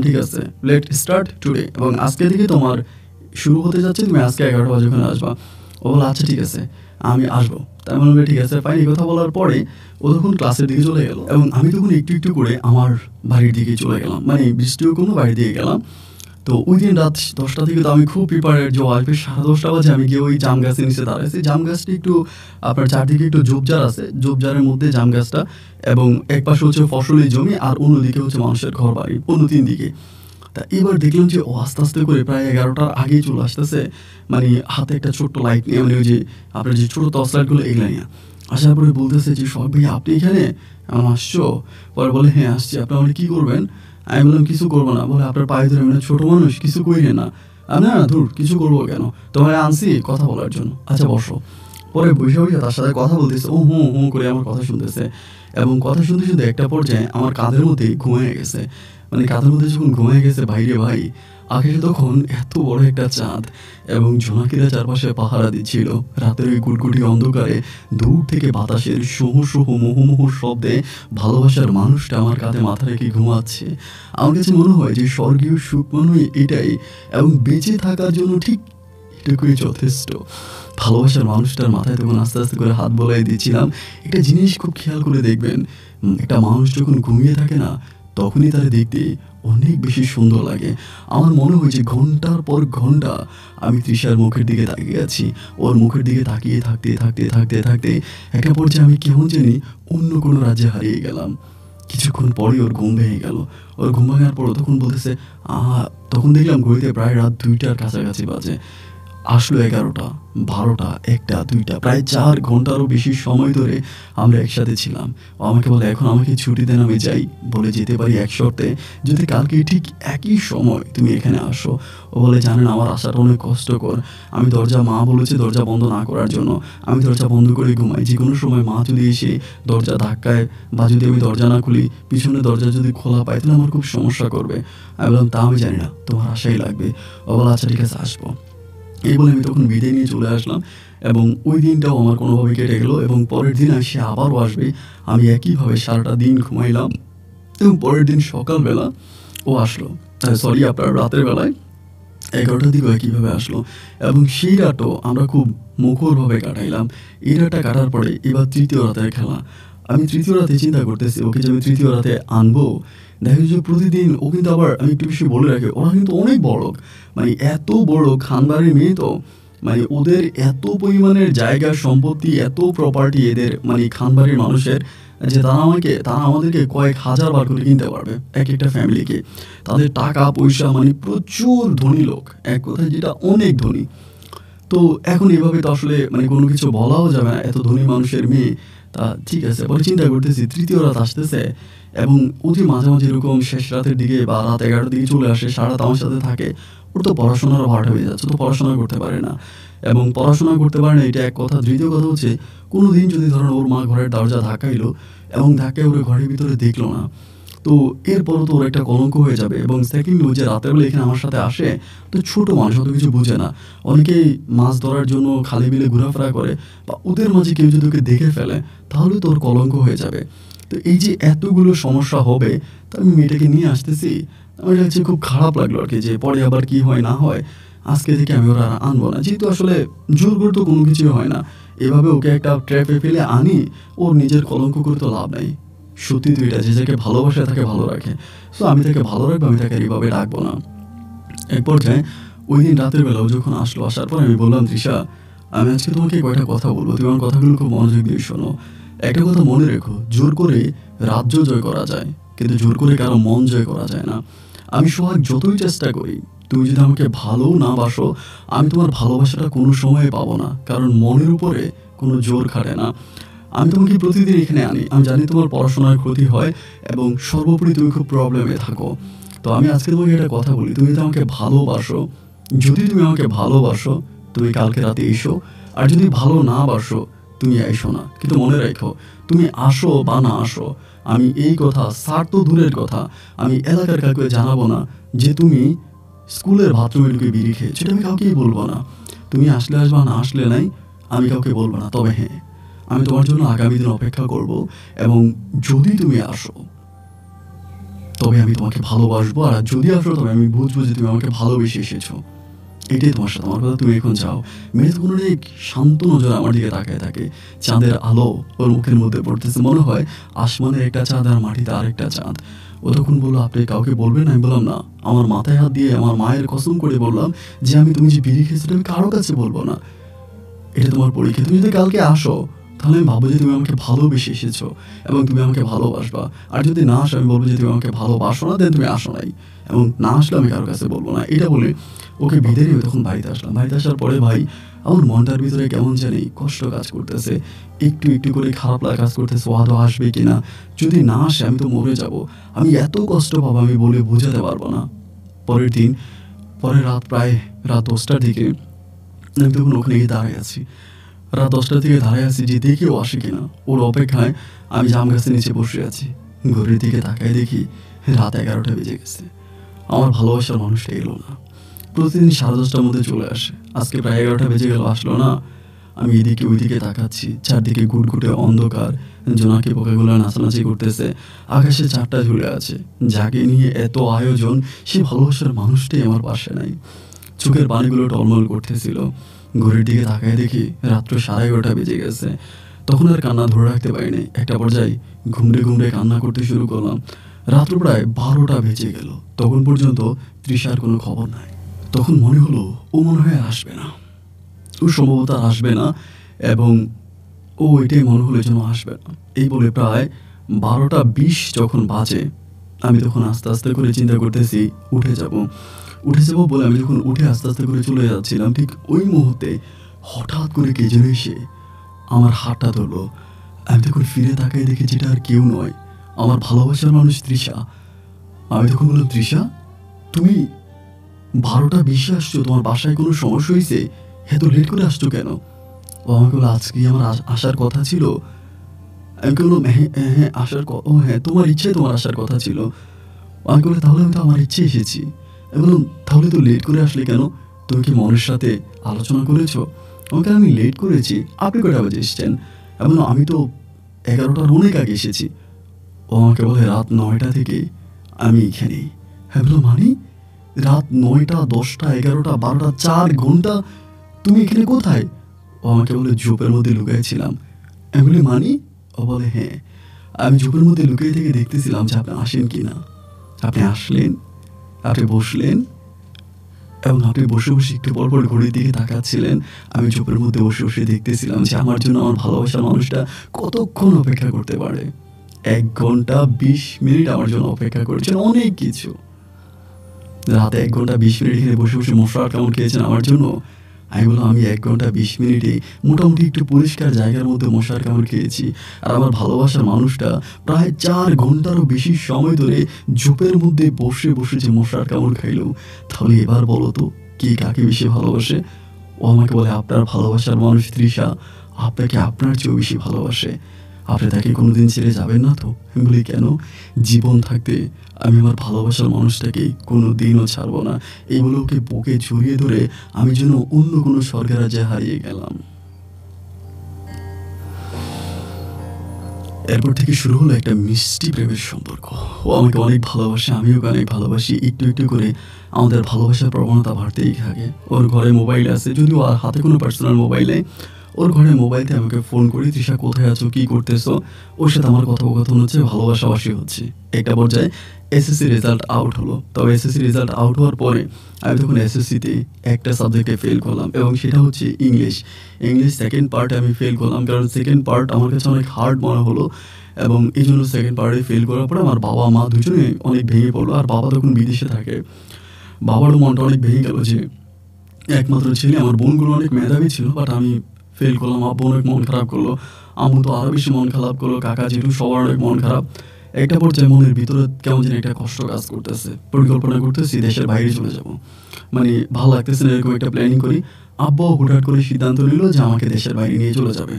ঠিক আছে, লেট স্টার্ট টুডে, এবং আজকে থেকে তোমার শুরু হতে যাচ্ছে, তুমি আজকে 11টা বাজে ওখানে আসবা। ও বলে, আচ্ছা ঠিক আছে, আমি আসবো। তাই আমি বললাম, ঠিক আছে ফাইন। এই কথা বলার পরে ও তখন ক্লাসের দিকে চলে গেল, এবং আমি তখন একটু একটু করে আমার বাড়ির দিকে চলে গেলাম, মানে বৃষ্টিও কোনো বাড়ির দিকে গেলাম। তো ওই দিন রাত 10টা থেকে তো আমি খুব প্রিপারেড, যে আসবে 10:30 বাজে। আমি গিয়ে ওই জাম গাছের নিচে দাঁড়াইছি। জাম গাছটি একটু আপনার চারদিকে একটু ঝোপঝাড় আছে, ঝোপঝাড়ের মধ্যে জাম গাছটা, এবং এক পাশে হচ্ছে ফসলের জমি, আর অন্যদিকে হচ্ছে মানুষের ঘর বাড়ি, অন্য 3 দিকে। তা এবার দেখলাম যে ও আস্তে আস্তে করে প্রায় 11টার আগেই চলে আসতেছে, মানে হাতে একটা ছোট্ট লাইট নিয়ে, মানে ওই যে আপনার যে ছোটো টর্চ লাইটগুলো, এগুলো নিয়ে আসার পরে বলতেছে যে, শখ ভাই আপনি এখানে আসছো? পরে বলে, হ্যাঁ আসছি, আপনি আমাকে কী করবেন? আমি বললাম, কিছু করবো না। বলে, আপনার পায়ে ধরে, মানে ছোটো মানুষ, কিছু কইরে না। না না ধুর, কিছু করবো কেন, তোমায় আনছি কথা বলার জন্য, আচ্ছা বসো। পরে বসে বসে তার সাথে কথা বলতেছে, ও হুঁ হুঁ করে আমার কথা শুনতেছে, এবং কথা শুনতে শুনতে একটা পর্যায়ে আমার কাঁধের মধ্যে ঘুমিয়ে গেছে। মানে কাঁধের মধ্যে যখন ঘুমিয়ে গেছে, ভাইরে ভাই, আকাশে তখন এত বড় একটা চাঁদ, এবং জোনাকিরা চারপাশে পাহারা দিচ্ছিল। রাতের ওই গুটগুটি অন্ধকারে দূর থেকে বাতাসের সোহ সোহ মোহমোহ শব্দে ভালোবাসার মানুষটা আমার কাঁধে মাথা রেখে ঘুমাচ্ছে। আমার কাছে মনে হয় যে স্বর্গীয় সুখ মনে হয় এটাই, এবং বেঁচে থাকার জন্য ঠিক এটুকুই যথেষ্ট। ভালোবাসার মানুষটার মাথায় তখন আস্তে আস্তে করে হাত বোলাই দিচ্ছিলাম। একটা জিনিস খুব খেয়াল করে দেখবেন, একটা মানুষ যখন ঘুমিয়ে থাকে না, তখনই তারা দেখতে অনেক বেশি সুন্দর লাগে। আমার মনে হয়েছে ঘন্টার পর ঘন্টা আমি তৃষার মুখের দিকে তাকিয়ে আছি। ওর মুখের দিকে তাকিয়ে থাকতে থাকতে থাকতে থাকতে একটা পর্যায়ে আমি কেমন জানি অন্য কোনো রাজ্যে হারিয়ে গেলাম। কিছুক্ষণ পরে ওর ঘুম ভেঙে গেল। ওর ঘুম ভাঙার পর তখন বলতেছে, তখন দেখলাম ঘড়িতে প্রায় রাত 2টার কাছাকাছি বাজে। আসলো 11টা, 12টা, 1টা, 2টা, প্রায় 4 ঘন্টারও বেশি সময় ধরে আমরা একসাথে ছিলাম। ও আমাকে বলে, এখন আমাকে ছুটি দেন, আমি যাই। বলে, যেতে পারি এক শর্তে, যদি কালকে ঠিক একই সময় তুমি এখানে আসো। ও বলে, জানেন আমার আসাটা অনেক কষ্টকর। আমি মা বলেছে দরজা বন্ধ না করার জন্য। আমি দরজা বন্ধ করে ঘুমাই। যে কোনো সময় মা যদি এসে দরজা ধাক্কায়, বা যদি আমি দরজা না খুলি, পিছনে দরজা যদি খোলা পাই, তাহলে আমার খুব সমস্যা করবে। আমি বললাম, তা আমি জানি না, তোমার আশাই লাগবে। ও বলে, আচ্ছা ঠিক আছে, আসবো। এই বলে আমি তখন বিদায় নিয়ে চলে আসলাম, এবং ওই দিনটাও আমার কোনোভাবে কেটে গেল। এবং পরের দিন সে আবারও আসবে। আমি একইভাবে সারাটা দিন ঘুমাইলাম, এবং পরের দিন সকালবেলা ও আসলো, সরি আপনার রাতের বেলায় 11টার দিকেও একইভাবে আসলো, এবং সেই রাতও আমরা খুব মুখরভাবে কাটাইলাম। এই রাতটা কাটার পরে এবার 3য় রাতের খেলা। আমি 3য় রাতে চিন্তা করতেছি, ওকে যে আমি 3য় রাতে আনবো। দেখা যায় প্রতিদিন ও কিন্তু, আবার আমি একটু বিষয় বলে রাখি, ওরা কিন্তু অনেক বড়, মানে এত বড় খানবাড়ির মেয়ে, তো মানে ওদের এত পরিমাণের জায়গা সম্পত্তি, এত প্রপার্টি এদের, মানে খানবাড়ির মানুষের, যে তারা আমাদেরকে কয়েক হাজার বার করে কিনতে পারবে এক একটা ফ্যামিলিকে। তাদের টাকা পয়সা, মানে প্রচুর ধনী লোক, এক কথায় যেটা অনেক ধনী। তো এখন এভাবে তো আসলে মানে কোনো কিছু বলাও যাবে না, এত ধনী মানুষের মেয়ে। তা ঠিক আছে, পরে চিন্তা করতেছি 3য় রাত আসতেছে, এবং ও যে মাঝে মাঝে এরকম শেষ রাতের দিকে বা রাত 11টার দিকে চলে আসে, সারা রাত আমার সাথে থাকে। ওর তো পড়াশোনারও ভাট হয়ে যাচ্ছে, তো পড়াশোনা করতে পারে না, এবং পড়াশোনা করতে পারে না, এটা এক কথা। 3য় কথা হচ্ছে, কোনো দিন যদি ধরেন ওর মা ঘরের দরজা ধাক্কাইলো, এবং ধাক্কায় ওর ঘরের ভিতরে দেখলো না, তো এরপরও তো ওর একটা কলঙ্ক হয়ে যাবে। এবং সেকেন্ড, ও যে রাতের বেলা এখানে আমার সাথে আসে, তো ছোটো মানুষ, অত কিছু বুঝে না। অনেকেই মাছ ধরার জন্য খালে বিলে ঘোরাফেরা করে, বা ওদের মাঝে কেউ যদি ওকে দেখে ফেলে, তাহলে তো ওর কলঙ্ক হয়ে যাবে। তো এই যে এতগুলো সমস্যা হবে, তো আমি মেয়েটাকে নিয়ে আসতেছি। আমার কাছে খুব খারাপ লাগলো আর কি, যে পরে আবার কি হয় না হয়। আজকে থেকে আমি ওরা আর আনবো না, যেহেতু আসলে জোর করে তো কোনো কিছুই হয় না। এভাবে ওকে একটা ট্র্যাপে ফেলে আনি, ওর নিজের কলঙ্ক করে তো লাভ নাই। সত্যি তো এটা, যে যাকে ভালোবাসে তাকে ভালো রাখে। সো আমি তাকে ভালো রাখবো, আমি তাকে এইভাবে রাখবো না। এক পর্যায়ে ওই দিন রাতের বেলা ও যখন আসলো, আসার পর আমি বললাম, তৃষা, আমি আজকে তোমাকে কয়টা কথা বলবো, তুমি আমার কথাগুলো খুব মনোযোগ দিয়ে শোনো। একটা কথা মনে রেখো, জোর করে রাজ্য জয় করা যায়, কিন্তু জোর করে কারো মন জয় করা যায় না। আমি সোহাগ যতই চেষ্টা করি, তুমি যদি আমাকে ভালো না বাসো, আমি তোমার ভালোবাসাটা কোনো সময়ে পাবো না, কারণ মনের উপরে কোনো জোর খাটে না। আমি তোমাকে প্রতিদিন এখানে আনি, আমি জানি তোমার পড়াশোনার ক্ষতি হয় এবং সর্বোপরি তুমি খুব প্রবলেমে থাকো। তো আমি আজকে তোমাকে একটা কথা বলি, তুমি যদি আমাকে ভালোবাসো, যদি তুমি আমাকে ভালোবাসো, তুমি কালকে রাতে এসো। আর যদি ভালো না বাসো, তুমি এসো না। কিন্তু মনে রাখো, তুমি আসো বা না আসো, আমি এই কথা, স্যার তো দূরের কথা, আমি এলাকার কাউকে জানাবো না যে তুমি স্কুলের বাথরুমে ঢুকে বিড়ি খেয়েছো। এটা আমি কাউকেই বলবো না। তুমি আসলে আসবা, না আসলে নাই, আমি কাউকে বলবো না। তবে হ্যাঁ, আমি তোমার জন্য আগামী দিন অপেক্ষা করব, এবং যদি তুমি আসো তবে আমি তোমাকে ভালোবাসবো, আর যদি আসো তবে আমি বুঝবো যে তুমি আমাকে ভালোবেসে এসেছো। এটাই তোমার সাথে আমার কথা। তুমি এখন যাও। মেয়ে তখন অনেক শান্ত নজরে আমার দিকে তাকায় থাকে। চাঁদের আলো ওর মুখের মধ্যে পড়তেছে, মনে হয় আসমানের একটা চাঁদ আর মাটিতে আরেকটা চাঁদ। ও তখন বললো, আপনি কাউকে বলবেন? আমি বললাম না। আমার মাথায় হাত দিয়ে আমার মায়ের কসম করে বললাম যে তুমি যে বিড়ি খেয়েছো আমি কারো কাছে বলবো না। এটা তোমার পরীক্ষা। তুমি যদি কালকে আসো, তাহলে আমি ভাববো যে তুমি আমাকে ভালোবেসে এসেছো এবং তুমি আমাকে ভালোবাসবা। আর যদি না আসো, আমি বলবো যে তুমি আমাকে ভালোবাসো না, দেন তুমি আসো নাই। এবং না আসলে আমি কারোর কাছে বলবো না। এটা বলে ওকে বিদায় নিয়ে তখন বাড়িতে আসলাম। বাড়িতে আসার পরে ভাই, আমার মনটার ভিতরে কেমন জানি কষ্ট কাজ করতেছে, একটু একটু করে খারাপ লাগা কাজ করতেছে। ও আদৌ আসবে কিনা, যদি না আসে আমি তো মরে যাব। আমি এত কষ্ট পাবো আমি বলে বোঝাতে পারবো না। পরের দিন, পরের রাত, প্রায় রাত 10টার দিকে আমি তখন ওখানে গিয়ে দাঁড়ায় আছি। রাত 10টার দিকে দাঁড়ায় আছি যে দেখি ও আসে কিনা। ওর অপেক্ষায় আমি জাম গাছের নিচে বসে আছি। ঘড়ির দিকে তাকায় দেখি রাত 11টা বেজে গেছে। আমার ভালোবাসার মানুষটা এলো না। প্রতিদিন 10:30টার মধ্যে চলে আসে, আজকে প্রায় 11টা বেজে গেল, আসলো না। আমি এদিকে ওইদিকে তাকাচ্ছি, চারদিকে ঘুটঘুটে অন্ধকার, জোনাকি পোকাগুলো নাচানাচি করতেছে, আকাশে চারটা ঝুলে আছে। যাকে নিয়ে এত আয়োজন, সে ভালোবাসার মানুষটাই আমার পাশে নাই। চোখের পানিগুলো টলমল করতেছিল। ঘড়ির দিকে তাকায় দেখি রাত্র 11:30 বেজে গেছে। তখন আর কান্না ধরে রাখতে পারিনি। একটা পর্যায়ে ঘুমড়ে ঘুমড়ে কান্না করতে শুরু করলাম। রাত্র প্রায় 12টা বেজে গেল, তখন পর্যন্ত তৃষার কোনো খবর নাই। তখন মনে হলো ও মনে হয় আর আসবে না, ও সম্ভবত আর আসবে না, এবং ও এটাই মনে হলো যেন আসবে না। এই বলে প্রায় 12টা 20 যখন বাজে, আমি তখন আস্তে আস্তে করে চিন্তা করতেছি উঠে যাব বলে আমি যখন উঠে আস্তে আস্তে করে চলে যাচ্ছিলাম, ঠিক ওই মুহূর্তে হঠাৎ করে কে যেন এসে আমার হাতটা ধরলো। আমি তখন ফিরে তাকাই দেখি যেটা আর কেউ নয়, আমার ভালোবাসার মানুষ তৃষা। আমি তখন বললাম, তৃষা, তুমি 12টা 20 আসছো, তোমার বাসায় কোনো সমস্যা হয়েছে? এত লেট করে আসছো কেন? ও আমাকে বললো, আজকে আমার আসার কথা ছিল। আমি বললাম, হ্যাঁ হ্যাঁ ও হ্যাঁ, তোমার ইচ্ছায় তোমার আসার কথা ছিল। আমাকে বলে, তাহলে আমি তো আমার ইচ্ছে এসেছি। আমি বললাম, তাহলে তো লেট করে আসলে কেন? তুমি কি মনের সাথে আলোচনা করেছো? আমাকে, আমি লেট করেছি, আপনি কয়টা বাজে এসেছেন? আমি বললাম, আমি তো 11টার অনেক আগে এসেছি। ও আমাকে বলে, রাত 9টা থেকে আমি এখানেই। হ্যাঁ বললাম, মানে রাত 9টা 10টা 11টা 12টা 4 ঘন্টা তুমি এখানে কোথায়? ও আমাকে বলে, ঝোপের মধ্যে লুকিয়েছিলাম। আমি বলি, মানে? ও বলে, হ্যাঁ, আমি ঝোপের মধ্যে লুকিয়ে থেকে দেখতেছিলাম যে আপনি আসেন কি না। আপনি আসলেন, আপনি বসলেন, এবং আপনি বসে বসে একটু পর পর ঘড়ির দিকে তাকাচ্ছিলেন। আমি ঝোপের মধ্যে বসে বসে দেখতেছিলাম যে আমার জন্য আমার ভালোবাসার মানুষটা কতক্ষণ অপেক্ষা করতে পারে। 1 ঘন্টা 20 মিনিট আমার জন্য অপেক্ষা করছেন, অনেক কিছু। রাতে 1 ঘন্টা 20 মিনিট এখানে বসে বসে মশার কেমন খেয়েছেন আমার জন্য। আমি বললাম, আমি 1 ঘন্টা 20 মিনিটে মোটামুটি একটু পরিষ্কার জায়গার মধ্যে মশার কামড় খেয়েছি। আর আমার ভালোবাসার মানুষটা প্রায় 4 ঘন্টারও বেশি সময় ধরে ঝোপের মধ্যে বসে বসে যে মশার কামড় খাইল। তাহলে এবার বলো তো, কে কাকে বেশি ভালোবাসে? ও আমাকে বলে, আপনার ভালোবাসার মানুষ তৃষা আপনাকে আপনার চেয়েও বেশি ভালোবাসে। আপনি তাকে কোনোদিন ছেড়ে যাবেন না তো? আমি বলি, কেন? জীবন থাকতে আমি আমার ভালোবাসার মানুষটাকে কোনো দিনও ছাড়বো না। এই বলে ওকে বুকে জড়িয়ে ধরে আমি যেন অন্য কোনো স্বর্গরাজ্যে হারিয়ে গেলাম। এরপর থেকে শুরু হলো একটা মিষ্টি প্রেমের সম্পর্ক। ও আমাকে অনেক ভালোবাসে, আমিও ওকে অনেক ভালোবাসি। একটু, একটু করে আমাদের ভালোবাসার প্রবণতা বাড়তেই থাকে। ওর ঘরে মোবাইল আছে, যদিও আর হাতে কোনো পার্সোনাল মোবাইল নেই। ওর ঘরে মোবাইল দিয়ে আমাকে ফোন করি, "তৃষা কোথায় আছো? কি করতেছো?" ওর সাথে আমার কথোপকথন হচ্ছে, ভালোবাসাবাসি হচ্ছে। একটা পর্যায়ে এসএসসি রেজাল্ট আউট হলো। তবে এসএসসি রেজাল্ট আউট হওয়ার পরে আমি তখন এসএসসিতে একটা সাবজেক্টে ফেল করলাম এবং সেটা হচ্ছে ইংলিশ। ইংলিশ সেকেন্ড পার্টে আমি ফেল করলাম, কারণ সেকেন্ড পার্ট আমার কাছে অনেক হার্ড মনে হলো এবং এই জন্য সেকেন্ড পার্টে ফেল করার পরে আমার বাবা মা দুজনে অনেক ভেঙে পড়লো। আর বাবা তখন বিদেশে থাকে। বাবারও মনটা অনেক ভেঙে গেল যে একমাত্র ছেলে, আমার বোনগুলো অনেক মেধাবী ছিল, বাট আমি ফেল করলাম। আব্বু অনেক মন খারাপ করলো, আম্মু তো আরও বেশি মন খারাপ করলো, কাকা জেঠু সবার অনেক মন খারাপ। একটা পর্যায়ে মনের ভিতরে কেমন যেন একটা কষ্ট কাজ করতেছে। পরিকল্পনা করতেছি দেশের বাইরে চলে যাব, মানে ভালো লাগতেছে না, এরকম একটা প্ল্যানিং করি। আব্বাও হুটহাট করে সিদ্ধান্ত নিল যে আমাকে দেশের বাইরে নিয়ে চলে যাবে।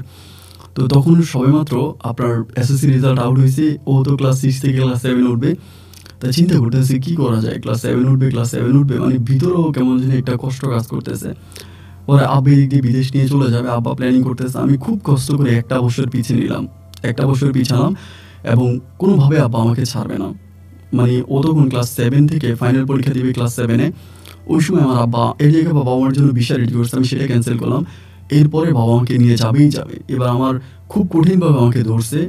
তো তখন সবেমাত্র আপনার এসএসসি রেজাল্ট আউট হয়েছে, ও তো ক্লাস 6 থেকে ক্লাস 7 উঠবে। তাই চিন্তা করতেছি কী করা যায়, ক্লাস 7 উঠবে, ক্লাস 7 উঠবে, মানে ভিতরেও কেমন যেন একটা কষ্ট কাজ করতেছে। পরে আব্বা এদিক দিয়ে বিদেশ নিয়ে চলে যাবে, আব্বা প্ল্যানিং করতেছে। আমি খুব কষ্ট করে একটা বছর পিছিয়ে নিলাম, একটা বছর পিছালাম এবং কোনোভাবে আব্বা আমাকে ছাড়বে না। মানে ও তখন ক্লাস 7 থেকে ফাইনাল পরীক্ষা দিবে ক্লাস 7-এ। ওই সময় আমার আব্বা এই জায়গায় বাবা আমার জন্য ভিসা রেডি করছে, আমি সেটা ক্যান্সেল করলাম। এরপরে বাবা আমাকে নিয়ে যাবেই যাবে। এবার আমার খুব কঠিনভাবে আমাকে ধরছে।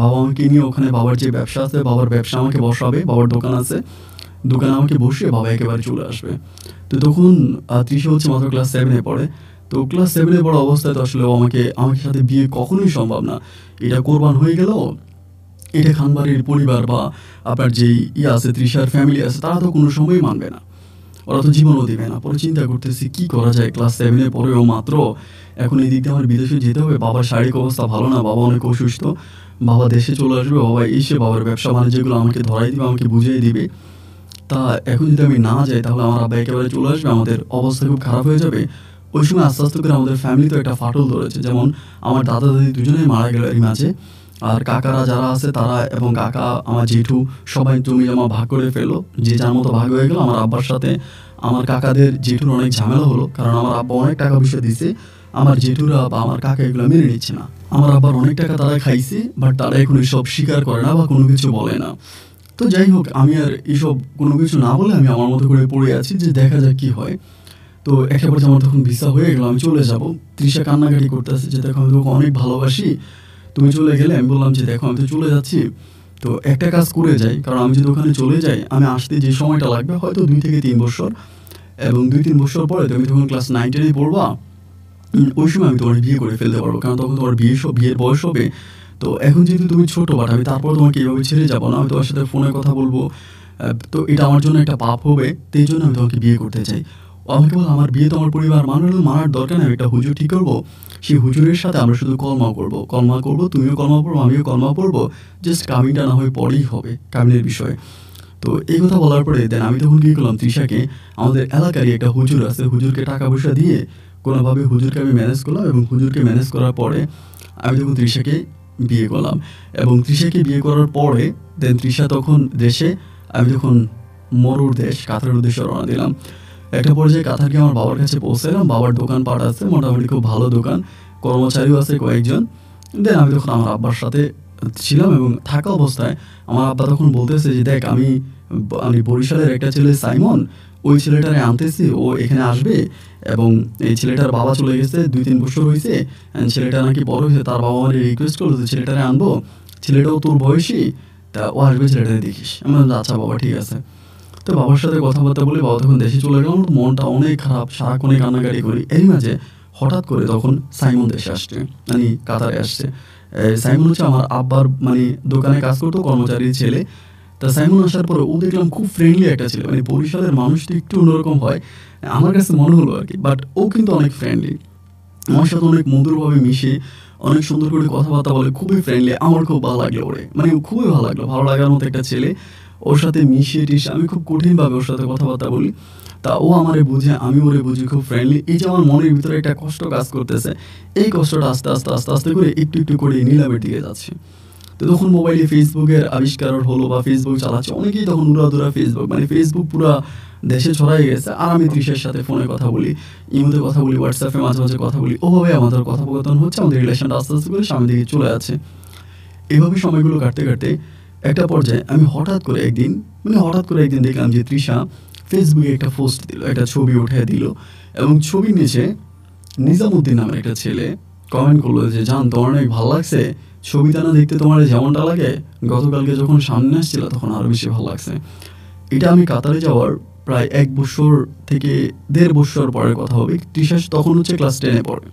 বাবা আমাকে নিয়ে ওখানে বাবার যে ব্যবসা আছে, বাবার ব্যবসা আমাকে বসাবে, বাবার দোকান আছে, দোকানে আমাকে বসিয়ে বাবা একেবারে চলে আসবে। তো তখন তৃষা হচ্ছে মাত্র ক্লাস 7-এ পড়ে। তো ক্লাস 7-এ পড়া অবস্থায় তো আসলে ও আমাকে সাথে বিয়ে কখনোই সম্ভব না। এটা কোরবান হয়ে গেল, এটা খানবাড়ির পরিবার বা আপনার যেই আছে তৃষার ফ্যামিলি আছে, তারা তো কোনো সময়ই মানবে না, ওরা তো জীবনও দেবে না। পরে চিন্তা করতেছি কী করা যায়, ক্লাস 7-এ পড়েও মাত্র, এখন এই দিক দিয়ে আমার বিদেশে যেতে হবে। বাবার শারীরিক অবস্থা ভালো না, বাবা অনেক অসুস্থ। বাবা দেশে চলে আসবে, বাবা এসে বাবার ব্যবসা বাণিজ্যগুলো আমাকে ধরাই দিবে, আমাকে বুঝিয়ে দিবে। তা এখন যদি আমি না যাই তাহলে আমার আব্বা একেবারে চলে আসবে, আমাদের অবস্থা খুব খারাপ হয়ে যাবে। ওই সময় আস্তে আস্তে করে আমাদের ফ্যামিলিতেও একটা ফাটল ধরেছে, যেমন আমার দাদা দাদি দুজনেই মারা গেল এর মাঝে। আর কাকারা যারা আছে তারা এবং কাকা আমার জেঠু সবাই জমি জমা ভাগ করে ফেললো, যে যার মতো ভাগ হয়ে গেল। আমার আব্বার সাথে আমার কাকাদের জেঠুর অনেক ঝামেলা হলো, কারণ আমার আব্বা অনেক টাকা পয়সা দিছে, আমার জেঠুরা বা আমার কাকা এগুলো মেনে নিচ্ছে না। আমার আব্বার অনেক টাকা তারা খাইছে, বাট তারা এখন এসব স্বীকার করে না বা কোনো কিছু বলে না। তো যাই হোক, আমি আর এসব কোনো কিছু না বলে আমি আমার মতো করে পড়ে আছি, যে দেখা যাক কী হয়। তো একটা পর্যায়ে আমার তখন ভিসা হয়ে গেল, আমি চলে যাব। তৃষা কান্নাকাটি করতেছে যে দেখো আমি তোকে অনেক ভালোবাসি, তুমি চলে গেলে। আমি বললাম যে দেখো আমি তো চলে যাচ্ছি, তো একটা কাজ করে যাই, কারণ আমি যদি ওখানে চলে যাই আমি আসতে যে সময়টা লাগবে হয়তো 2 থেকে 3 বছর, এবং 2-3 বছর পরে তুমি তখন ক্লাস 9-10-এ পড়বা, ওই সময় আমি তোমার বিয়ে করে ফেলতে পারবো, কারণ তখন তোমার বিয়ের বয়স হবে। তো এখন যেহেতু তুমি ছোটো, বাট আমি তারপর তোমাকে এইভাবে ছেড়ে যাবো না, আমি তোমার সাথে ফোনে কথা বলবো, তো এটা আমার জন্য একটা পাপ হবে, তো এই জন্য আমি তোমাকে বিয়ে করতে চাই। ও আমাকে বলে আমার বিয়ে তো আমার পরিবার মানার দরকার নেই, একটা হুজুর ঠিক করবো, সেই হুজুরের সাথে আমরা শুধু কলমা করবো, তুমিও কলমা পড়বো, আমিও কলমা পড়বো, জাস্ট কামিনটা না হয়ে পরেই হবে, কামিনের বিষয়ে। তো এই কথা বলার পরে দেন আমি তখন কী করলাম, তৃষাকে আমাদের এলাকারই একটা হুজুর আছে, হুজুরকে টাকা পয়সা দিয়ে কোনোভাবে হুজুরকে আমি ম্যানেজ করলাম, এবং হুজুরকে ম্যানেজ করার পরে আমি তখন তৃষাকে বিয়ে করলাম। এবং তৃষাকে বিয়ে করার পরে দেন তৃষা তখন দেশে, আমি তখন মরুর দেশ কাতারের উদ্দেশ্যে রওনা দিলাম। একটা পর্যায়ে কাতারকে আমার বাবার কাছে পৌঁছালাম, বাবার দোকানপাট আছে মোটামুটি খুব ভালো দোকান, কর্মচারীও আছে কয়েকজন। দেন আমি তখন আমার আব্বার সাথে ছিলাম, এবং থাকা অবস্থায় আমার আব্বা তখন বলতেছে যে দেখ আমি বরিশালের একটা ছেলে সাইমন, ওই ছেলেটারে আনতেছি, ও এখানে আসবে, এবং এই ছেলেটার বাবা চলে গেছে 2-3 বছর হয়েছে, ছেলেটা নাকি বড় হয়েছে, তার বাবা আমার রিকোয়েস্ট করলো যে ছেলেটারে আনবো, ছেলেটাও তোর বয়সী, তা ও আসবে, ছেলেটারে দেখিস। আমি বললাম আচ্ছা বাবা ঠিক আছে। তো বাবার সাথে কথাবার্তা বলে বাবা তখন দেশে চলে গেলাম, মনটা অনেক খারাপ, সারাক্ষণে কান্নাকাটি করি। এরই মাঝে হঠাৎ করে তখন সাইমন দেশে আসছে, মানে কাতারে আসছে। সাইমন হচ্ছে আমার আব্বার দোকানে কাজ করতো, কর্মচারীর ছেলে। তা সাইমন আসার পরে ও দেখলাম খুব ফ্রেন্ডলি একটা ছেলে, বরিশালের মানুষ তো একটু অন্যরকম হয় আমার কাছে মনে হলো আর কি, বাট ও কিন্তু অনেক ফ্রেন্ডলি, আমার সাথে অনেক মধুরভাবে মিশে অনেক সুন্দর করে কথাবার্তা বলে, খুবই ফ্রেন্ডলি। আমার খুব ভালো লাগলো ওরে, খুবই ভালো লাগলো, ভালো লাগার মতো একটা ছেলে। ওর সাথে মিশিয়ে টিশে আমি খুব কঠিনভাবে ওর সাথে কথাবার্তা বলি, তা ও আমারে বুঝে, আমি ওরে বুঝি, খুব ফ্রেন্ডলি। এই যে আমার মনের ভিতরে একটা কষ্ট কাজ করতেছে, এই কষ্টটা আস্তে আস্তে আস্তে আস্তে করে একটু একটু করে নীলাভের দিকে যাচ্ছে। তো তখন মোবাইলে ফেসবুকের আবিষ্কার হলো, বা ফেসবুক চালাচ্ছে অনেকেই, তখন উড়াধুরা ফেসবুক, ফেসবুক পুরা দেশে ছড়াই গেছে। আর আমি তৃষার সাথে ফোনে কথা বলি, ইমোতে কথা বলি, হোয়াটসঅ্যাপে মাঝে মাঝে কথা বলি, ওভাবে আমাদের কথোপকথন হচ্ছে, আমাদের রিলেশনটা আস্তে আস্তে করে সামনের দিকে চলে যাচ্ছে। এভাবে সময়গুলো কাটতে কাটতে একটা পর্যায়ে আমি হঠাৎ করে একদিন দেখলাম যে তৃষা ফেসবুকে একটা পোস্ট দিল, একটা ছবি উঠে দিল এবং ছবির নিচে নিজামুদ্দিন নামের একটা ছেলে কমেন্ট করলো যে জান তোমার অনেক ভালো লাগছে, ছবিটা না দেখতে তোমার যেমনটা লাগে গতকালকে যখন সামনে আসছিল তখন আরও বেশি ভালো লাগছে। এটা আমি কাতারে যাওয়ার প্রায় 1 বছর থেকে 1.5 বছর পরের কথা হবে। তৃষা তখন হচ্ছে ক্লাস 10-এ পড়ে,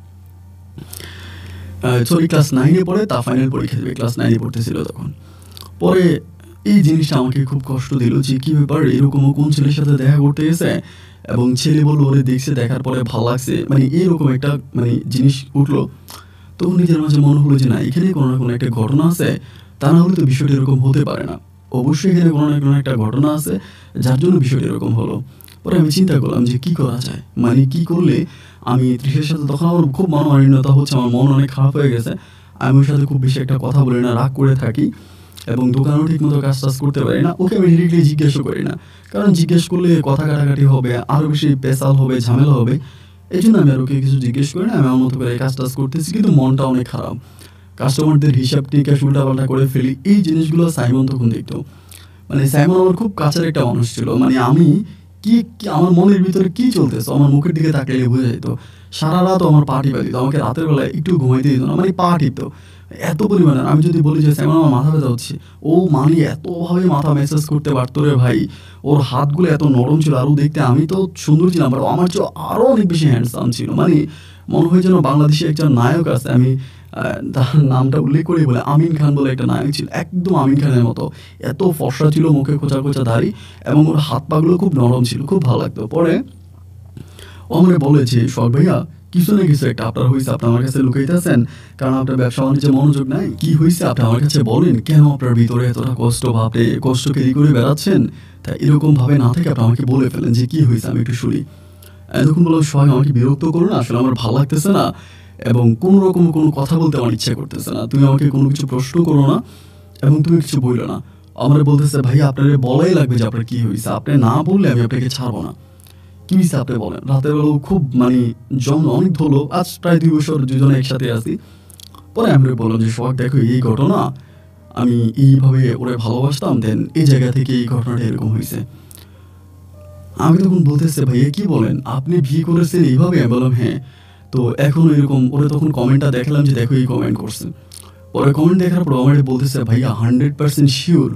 ক্লাস 9-এ পড়ে, তা ফাইনাল পরীক্ষা দেবে, ক্লাস 9-এ পড়তেছিল তখন। পরে এই জিনিসটা আমাকে খুব কষ্ট দিল যে কী ব্যাপার, এরকমও কোন ছেলের সাথে দেখা করতে গেছে এবং ছেলে বললো ওরে দেখছে, দেখার পরে ভালো লাগছে, মানে এরকম একটা জিনিস উঠলো। তখন নিজের মাঝে মনে হলো যে না, এখানে কোনো না কোনো একটা ঘটনা আছে, তা না হলে তো বিষয়টা এরকম হতে পারে না, অবশ্যই এখানে কোনো না কোনো একটা ঘটনা আছে যার জন্য বিষয়টা এরকম হলো। পরে আমি চিন্তা করলাম যে কী করা যায়, কী করলে আমি তৃষার সাথে, তখন আমার খুব মনোমালিন্যতা হচ্ছে, আমার মন অনেক খারাপ হয়ে গেছে। আমি ওর সাথে খুব বেশি একটা কথা বলি না, রাগ করে থাকি এবং দোকানেও ঠিক মতো কাজ টাজ করতে পারি না। ওকে আমি ডিরেক্টলি জিজ্ঞেসও করি না, কারণ জিজ্ঞেস করলে কথা কাটাকাটি হবে, আরও বেশি পেশাল হবে, ঝামেলা হবে। এই জন্য আমি আর ওকে কিছু জিজ্ঞেস করি না, আমি আমার মতো করে কাজ টাজ করতেছি, কিন্তু মনটা অনেক খারাপ। কাস্টমারদের হিসাব টিকাস উল্টাপাল্টা করে ফেলি, এই জিনিসগুলো সাইমন তখন দেখতো। সাইমন আমার খুব কাছের একটা মানুষ ছিল, আমি কি আমার মনের ভিতরে কী চলতেছে আমার মুখের দিকে তাকাইলে বোঝা যেত। সারা রাত আমার পা টিপা দিত, আমাকে রাতের বেলায় একটু ঘুমাইতে দিত না, পা টিপতো এত পরিমাণে। আমি যদি বলি যে সাইমন আমার মাথা ব্যথা হচ্ছে, ও এতভাবে মাথা মেসেজ করতে পারতো রে ভাই, ওর হাতগুলো এত নরম ছিল, আরও দেখতে আমি তো সুন্দর ছিলাম, বাট আমার চেয়ে আরও অনেক বেশি হ্যান্ডসাম ছিল। মনে হয় যেন বাংলাদেশে একজন নায়ক আছে, আমি তার নামটা উল্লেখ করি বলে, আমিন খান বলে একটা নায়ক ছিল, একদম আমিন খানের মতো, এত ফর্সা ছিল, মুখে খোঁচা খোঁচা দাড়ি এবং ওর হাত পাগুলো খুব নরম ছিল, খুব ভালো লাগতো। পরে ও আমাকে বলে যে শখ ভাইয়া কিছু না কিছু একটা আপনার হয়েছে, আপনি আমার কাছে লুকাইতেছেন, কারণ আপনার ব্যবসা বাণিজ্যে মনোযোগ নাই, কি হয়েছে আপনি আমার কাছে বলেন, কেন আপনার ভিতরে এতটা কষ্ট, ভাবতে কষ্ট ক্যারি করে বেড়াচ্ছেন, তাই এরকমভাবে না থেকে আপনি আমাকে বলে ফেলেন যে কী হয়েছে, আমি একটু শুনি। তখন বললাম শখ আমাকে বিরক্ত করো না, আসলে আমার ভালো লাগতেছে না এবং কোনো রকম কোনো কথা বলতে আমার ইচ্ছা করতেছে না, তুমি আমাকে কোনো কিছু প্রশ্ন করো না এবং তুমি কিছু বললো না। আমার বলতেছে ভাইয়া আপনার বলাই লাগবে যে আপনার কী হয়েছে, আপনি না বললে আমি আপনাকে ছাড়বো না, কী হয়েছে আপনি বলেন। রাতের বেলাও খুব জন্ম অনেক ধরলো, আজ প্রায় 2 বছর দুজনে একসাথে আছি। পরে আমি বললাম যে শখ দেখো এই ঘটনা, আমি এইভাবে ওরে ভালোবাসতাম, দেন এই জায়গা থেকে এই ঘটনাটা এরকম হয়েছে। আমি তখন বলতেছে ভাইয়া কী বলেন, আপনি বিয়ে করেছেন এইভাবে? আমি বললাম হ্যাঁ। তো এখনও এরকম, ওরে তখন কমেন্টটা দেখালাম যে দেখো এই কমেন্ট করছে। পরে কমেন্ট দেখার পর আমার বলতেছে ভাইয়া 100% শিওর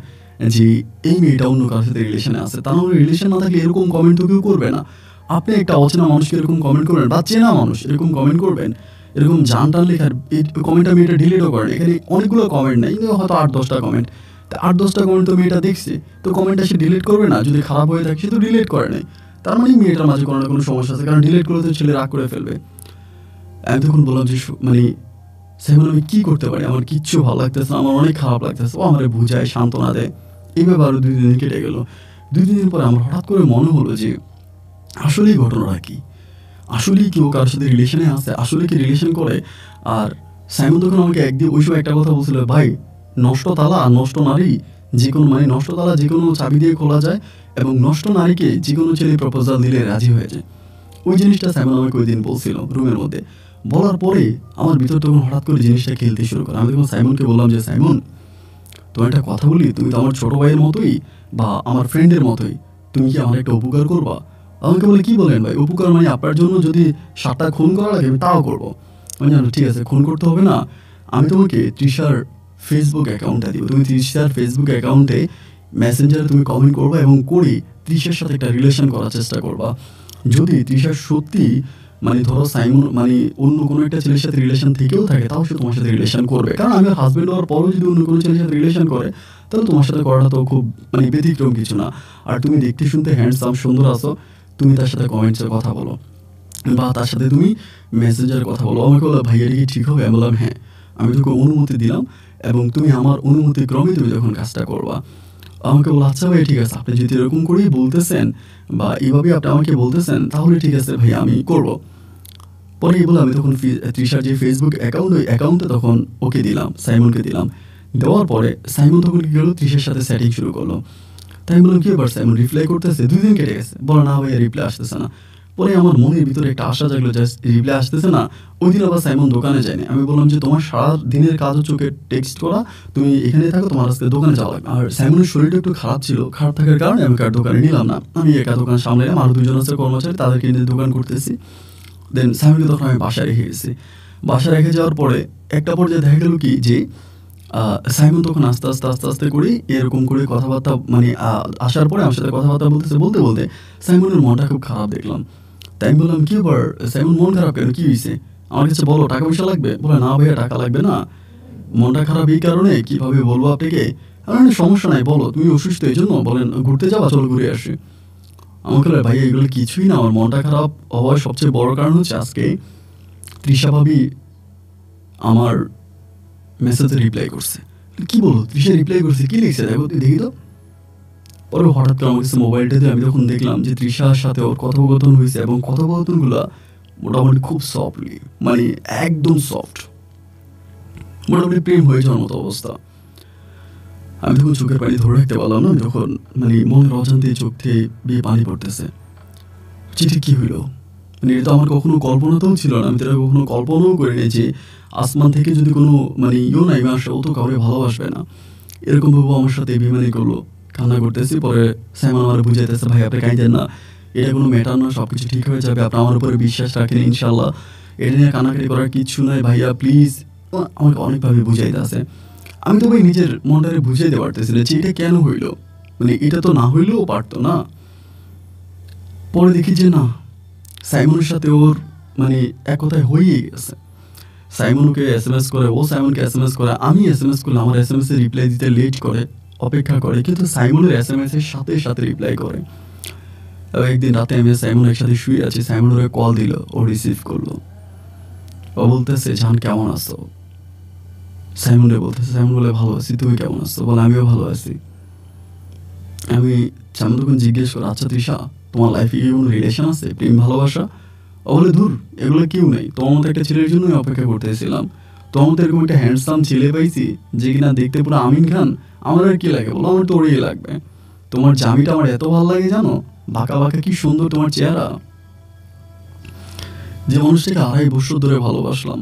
যে এই মেয়েটা অন্য কারোর সাথে রিলেশনে আছে, তার মানে রিলেশন না থাকলে এরকম কমেন্ট তো কেউ করবে না। আপনি একটা অচেনা মানুষকে এরকম কমেন্ট করবেন বা চেনা মানুষ এরকম কমেন্ট করবেন, এরকম জান টান লেখার এই কমেন্টটা মেয়েটা ডিলিটও করেন। এখানে অনেকগুলো কমেন্ট নেই, হয়তো 8-10টা কমেন্ট, তা 8-10টা কমেন্ট তো মেয়েটা দেখছে, তো কমেন্টটা সে ডিলিট করবে না? যদি খারাপ হয়ে থাকে সে তো ডিলিট করে নাই, তার মানে মেয়েটার মাঝে কোনো না কোনো সমস্যা আছে, কারণ ডিলিট করলে তো ছেলে রাগ করে ফেলবে। আমি তখন বললাম যে সাইমন আমি কী করতে পারি, আমার কিচ্ছু ভালো লাগতেছে না, আমার অনেক খারাপ লাগতেছে। ও আমার বুঝায়, সান্ত্বনা দেয়। এইভাবে আরও 2-3 দিন কেটে গেল। 2-3 দিন পরে আমার হঠাৎ করে মনে হলো যে আসলেই ঘটনাটা কী, আসলেই কেউ কারোর সাথে রিলেশনে আছে, আসলে কি রিলেশন করে। আর সাইমন তখন আমাকে একদিন ওই সময় একটা কথা বলছিল, ভাই নষ্ট তালা আর নষ্ট নারী যে কোনো, নষ্ট তালা যে কোনো চাবি দিয়ে খোলা যায় এবং নষ্ট নারীকে যে কোনো ছেলে প্রপোজাল দিলে রাজি হয়ে যায়। ওই জিনিসটা সাইমন আমাকে ওই দিন বলছিল রুমের মধ্যে। বলার পরে আমার ভিতর তখন হঠাৎ করে জিনিসটা খেলতে শুরু করে। আমি তখন সাইমনকে বললাম যে সাইমন তোমার একটা কথা বলি, তুমি তো আমার ছোটো ভাইয়ের মতোই বা আমার ফ্রেন্ডের মতোই, তুমি কি আমার একটা উপকার করবা? আমাকে বলে কী বলেন ভাই, উপকার আপনার জন্য যদি 7টা খুন করা লাগে আমি তাও করবো। জানো ঠিক আছে, খুন করতে হবে না, আমি তোমাকে তৃষার ফেসবুক অ্যাকাউন্টটা দিব, তুমি তৃষার ফেসবুক অ্যাকাউন্টে মেসেঞ্জারে তুমি কমেন্ট করবা এবং করে তৃষার সাথে একটা রিলেশন করার চেষ্টা করবা। যদি তৃষার সত্যি ধরো সাইমন অন্য কোনো একটা ছেলের সাথে রিলেশন থেকেও থাকে, তাও সে তোমার সাথে রিলেশন করবে, কারণ আমি হাজব্যান্ড হওয়ার পরও যদি অন্য কোনো ছেলের সাথে রিলেশন করে তাহলে তোমার সাথে করাটা তো খুব ব্যতিক্রম কিছু না। আর তুমি দেখতে শুনতে হ্যান্ডসাম সুন্দর আছো, তুমি তার সাথে কমেন্টসে কথা বলো বা তার সাথে তুমি মেসেঞ্জারে কথা বলো। আমাকে বলো ভাইয়া কি ঠিক হবে? আমি বললাম হ্যাঁ, আমি তোকে অনুমতি দিলাম এবং তুমি আমার অনুমতি ক্রমে তুমি যখন কাজটা করবা। আমাকে বলো আচ্ছা ভাই ঠিক আছে, আপনি যদি এরকম করেই বলতেছেন বা এইভাবেই আপনি আমাকে বলতেছেন তাহলে ঠিক আছে ভাই আমি করবো। পরে বলে আমি তখন তৃষার যে ফেসবুক অ্যাকাউন্ট, ওই অ্যাকাউন্টে তখন ওকে দিলাম, সাইমনকে দিলাম। দেওয়ার পরে সাইমন তখন কী করলো, তৃষার সাথে সেটিং শুরু করলো। তাই বললাম কী ব্যাপার, সাইমন রিপ্লাই করতেছে, 2 দিন কেটে গেছে, বলো না ভাইয়া রিপ্লাই আসতেছে না। পরে আমার মনের ভিতরে একটা আশা জাগলো, জাস্ট রিপ্লাই আসতেছে না। ওই দিন আবার সাইমন দোকানে যায়নি। আমি বললাম যে তোমার সারা দিনের কাজ হচ্ছে ওকে টেক্সট করা, তুমি এখানে থাকো, তোমার আজকে দোকানে যাওয়া লাগবে। আর সাইমনের শরীরটা একটু খারাপ ছিল, খারাপ থাকার কারণে আমি কার দোকানে নিলাম না। আমি একা দোকান সামলাইলাম, আরও দুজন আছে কর্মচারী, তাদেরকে নিয়ে দোকান করতেছি। দেন সাইমনকে তখন আমি বাসায় রেখে গেছি। বাসায় রেখে যাওয়ার পরে একটা পর্যায়ে দেখা গেল কি যে সাইমন তখন আস্তে আস্তে আস্তে আস্তে করে এরকম করে কথাবার্তা মানে আসার পরে আমার সাথে কথাবার্তা বলতে বলতে সাইমনের মনটা খুব খারাপ দেখলাম। তাই আমি বললাম, কি ব্যাপার সাইমন, মন খারাপ কেন, কি হয়েছে? আমার কাছে বলো, টাকা পয়সা লাগবে? বলে, না ভাইয়া টাকা লাগবে না, মনটা খারাপ এই কারণে। কীভাবে বলবো আপনাকে? আমার সমস্যা নাই, বলো, তুমি অসুস্থ এই জন্য? বলেন ঘুরতে যাওয়া, চলো ঘুরে আসি। আমাকে বলে, ভাইয়া এগুলো কিছুই না, আমার মনটা খারাপ হওয়ার সবচেয়ে বড় কারণ হচ্ছে আজকে তৃষা ভাবি আমার মেসেজে রিপ্লাই করছে। কি বলো, তৃষা রিপ্লাই করছে? কি লিখছে দেখো, তুই দেখি তো। পরে হঠাৎ করে আমার কাছে মোবাইলটা দিয়ে আমি তখন দেখলাম যে তৃষার সাথে ওর কথোপকথন হয়েছে, এবং কথোপকথনগুলো মোটামুটি খুব সফটলি, মানে একদম সফট, মোটামুটি প্রেম হয়ে যাওয়ার মতো অবস্থা। আমি তখন চোখের পানি ধরে রাখতে পারলাম না, যখন মানে মনের অজান্তে চোখ থেকে বিয়ে পানি পড়তেছে। চিঠি কি হইলো, মানে এটা তো আমার কখনো কল্পনাতেও ছিল না। আমি তো এটা কখনো কল্পনাও করিনি যে আসমান থেকে যদি কোনো মানে নাই আসে, ও তো কাউকে ভালোবাসবে না, এরকমভাবে আমার সাথে বেমানি করলো। কান্না করতেছি। পরে সাইমন আমার বুঝাইতেছে, ভাই আপনি কাঁদেন না, এটা কোনো ম্যাটার না, সব কিছু ঠিক হয়ে যাবে, আপনি আমার উপরে বিশ্বাস রাখেন, ইনশাল্লাহ, এটা নিয়ে কান্নাকাটি করার কিছু নাই ভাইয়া, প্লিজ। আমাকে অনেকভাবে বুঝাইতেছে। আমি তো ভাই নিজের মনটারে বুঝাইতে পারতেছি না যে এটা কেন হইলো, মানে এটা তো না হইলেও পারতো না। পরে দেখি যে না, সাইমনের সাথে ওর মানে এক কথায় হয়েই গেছে। সাইমনকে SMS করে, ও সাইমনকে SMS করে, আমি SMS করলে আমার SMS এর রিপ্লাই দিতে লেট করে, অপেক্ষা করে, কিন্তু সাইমনের SMS এর সাথে সাথে রিপ্লাই করে। একদিন রাতে আমি সাইমন একসাথে শুয়ে আছি, সাইমন ওরে কল দিল, ও রিসিভ করলো। ও বলতেছে, জান কেমন আছো? সাইমন রে বলতেছে, সাইমন বলে, ভালো আছি, তুমি কেমন আছো? বলে, আমিও ভালো আছি। আমি সাইমন তখন জিজ্ঞেস করে, আচ্ছা তৃষা, তোমার লাইফে কি কোনো রিলেশন আছে, প্রেম ভালোবাসা? ও বলে, ধুর, এগুলো কেউ নেই, তোমার মতো একটা ছেলের জন্যই অপেক্ষা করতেছিলাম, তোমার মতো এরকম একটা হ্যান্ডসাম ছেলে পাইছি যে কিনা দেখতে পুরো আমিন খান, আমার আর কি লাগে? বলো, আমার তো ওরই লাগবে। তোমার জামিটা আমার এত ভালো লাগে জানো, বাঁকা বাঁকা কি সুন্দর তোমার চেহারা। যে মানুষটাকে 2.5 বছর ধরে ভালোবাসলাম,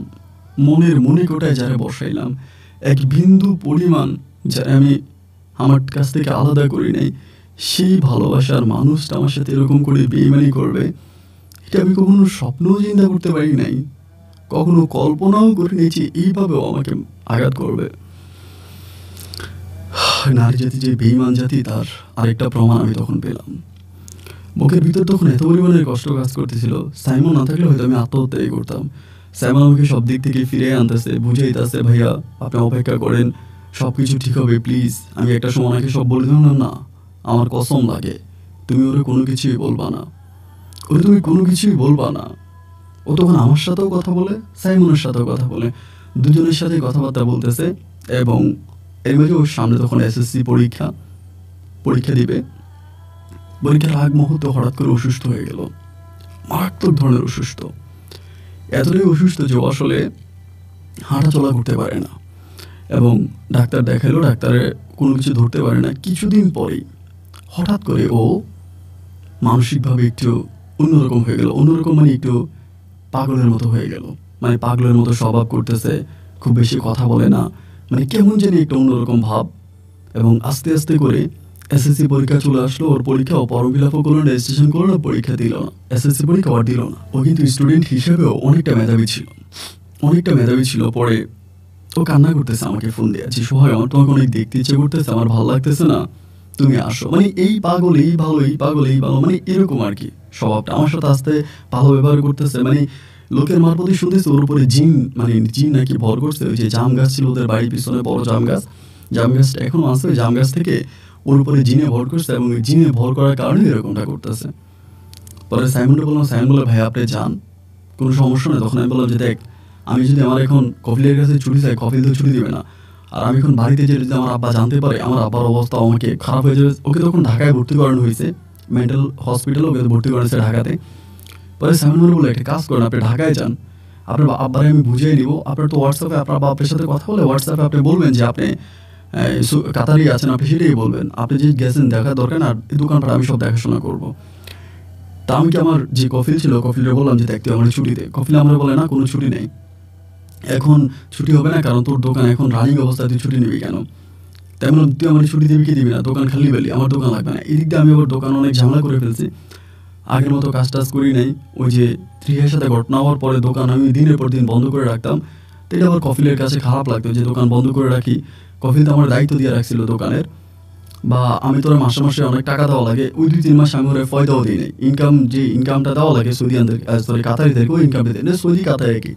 মনের মনে কোটায় যারা বসাইলাম, এক বিন্দু পরিমাণ যারা আমি আমার কাছ থেকে আলাদা করি নাই, সেই ভালোবাসার মানুষটা আমার সাথে এরকম করে বেইমানি করবে, এটা আমি কখনো স্বপ্নও চিন্তা করতে পারি নাই, কখনো কল্পনাও করে নিয়েছি এইভাবেও আমাকে আঘাত করবে। নারী জাতি যে বেইমান জাতি, তার আরেকটা প্রমাণ আমি তখন পেলাম। বুকের ভিতর তখন এত পরিমাণের কষ্ট কাজ করতেছিল, সাইমন না থাকলে হয়তো আমি আত্মহত্যাই করতাম। সাইমন আমাকে সব দিক থেকে ফিরে আনতেছে, বুঝাইতেছে, ভাইয়া আপনি অপেক্ষা করেন, সব কিছু ঠিক হবে, প্লিজ। আমি একটা সময় ওনাকে সব বলে দিলাম, না আমার কসম লাগে, তুমি ওরে কোনো কিছুই বলবা না, ওরে তুমি কোনো কিছুই বলবা না। ও তখন আমার সাথেও কথা বলে, সাইমনের সাথেও কথা বলে, দুজনের সাথে কথাবার্তা বলতেছে। এবং এর মাঝে ওর সামনে তখন SSC পরীক্ষা দিবে। পরীক্ষার আগ মুহূর্তে হঠাৎ করে অসুস্থ হয়ে গেল, মারাত্মক ধরনের অসুস্থ, এতটাই অসুস্থ যে আসলে হাঁটা চলা করতে পারে না। এবং ডাক্তার দেখাইলো, ডাক্তারে কোনো কিছু ধরতে পারে না। কিছুদিন পরেই হঠাৎ করে ও মানসিকভাবে একটু অন্যরকম হয়ে গেল, অন্যরকম মানে একটু পাগলের মতো হয়ে গেল, মানে পাগলের মতো স্বভাব করতেছে, খুব বেশি কথা বলে না, মানে কেমন জানি একটা অন্যরকম ভাব। এবং আস্তে আস্তে করে SSC পরীক্ষা চলে আসলো, ওর পরীক্ষা ও ফর্ম ফিল আপও করলো না, রেজিস্ট্রেশন করলো না, পরীক্ষা দিল না, SSC পরীক্ষা আর দিল না। ও কিন্তু স্টুডেন্ট হিসেবেও অনেকটা মেধাবী ছিল। পরে ও কান্না করতেছে, আমাকে ফোন দিয়েছি, সোহাগ আমার তোমাকে অনেক দেখতে ইচ্ছে করতেছে, আমার ভালো লাগতেছে না, তুমি আসো। মানে এই পাগল, এই ভালো, এই পাগল, এই ভালো, মানে এরকম আর কি স্বভাবটা। আমার সাথে আসতে ভালো ব্যবহার করতেছে, মানে লোকের মারপতি শুনতেছে ওর উপরে জিন, মানে জিন নাকি ভর করছে। ওই যে জাম গাছ ছিল ওদের বাড়ির পিছনে, বড় জাম গাছটা এখনো আছে, ওই জাম গাছ থেকে ওর উপরে জিনে ভর করছে, এবং ওই জিনে ভর করার কারণে এরকমটা করতেছে। পরে সাইমনকে বললাম, সাইমন বলে, ভাই আপনি যান, কোনো সমস্যা নেই। তখন আমি বললাম যে, দেখ, আমি যদি আমার এখন কফিলের কাছে ছুটি চাই, কফিল তো ছুটি দেবে না, আর আমি এখন বাড়িতে যে যদি আমার আব্বা জানতে পারে, আমার আব্বার অবস্থা আমাকে খারাপ হয়ে যাবে। ওকে তখন ঢাকায় ভর্তি করানো হয়েছে, মেন্টাল হসপিটালে ওকে ভর্তি করেছে ঢাকাতে। পরে সাইমন বলে, একটা কাজ করেন, আপনি ঢাকায় যান, আপনার আব্বারে আমি বুঝিয়ে নিব, আপনার তো হোয়াটসঅ্যাপে আপনার বাপের সাথে কথা বলে হোয়াটসঅ্যাপে আপনি বলবেন যে আপনি কাতারি আছেন, আপনি সেটাই বলবেন, আপনি যে গেছেন দেখা দরকার না, এই দোকানটা আমি সব দেখাশোনা করবো। তা আমি কি আমার যে কফিল ছিল কফিলে বললাম যে দেখ তুই আমার ছুটি দে। কফিল আমরা বলে না কোনো ছুটি নেই, এখন ছুটি হবে না, কারণ তোর দোকান এখন রানিং অবস্থায়, তুই ছুটি নিবি কেন? তাই বললাম তুই আমার ছুটি দিবি কি দিবি না, দোকান খালি বেলি, আমার দোকান লাগবে না। এদিক দিয়ে আমি আবার দোকান অনেক ঝামেলা করে ফেলছি, আগের মতো কাজ টাজ করি নাই। ওই যে ত্রিহার সাথে ঘটনা হওয়ার পরে দোকান আমি দিনের পর দিন বন্ধ করে রাখতাম, তো এটা আবার কফিলের কাছে খারাপ লাগতো যে দোকান বন্ধ করে রাখি। কফিল তো আমার দায়িত্ব দিয়ে রাখছিল দোকানের, বা আমি তোরা মাসে মাসে অনেক টাকা দেওয়া লাগে, ওই 2-3 মাস আমি ওরা ফয়দাও দিই নাই। যে ইনকামটা দেওয়া লাগে সৌদিয়ানদের, সরি কাতারিদেরকে, ওই ইনকাম দিতে সৌদি কাতারে কি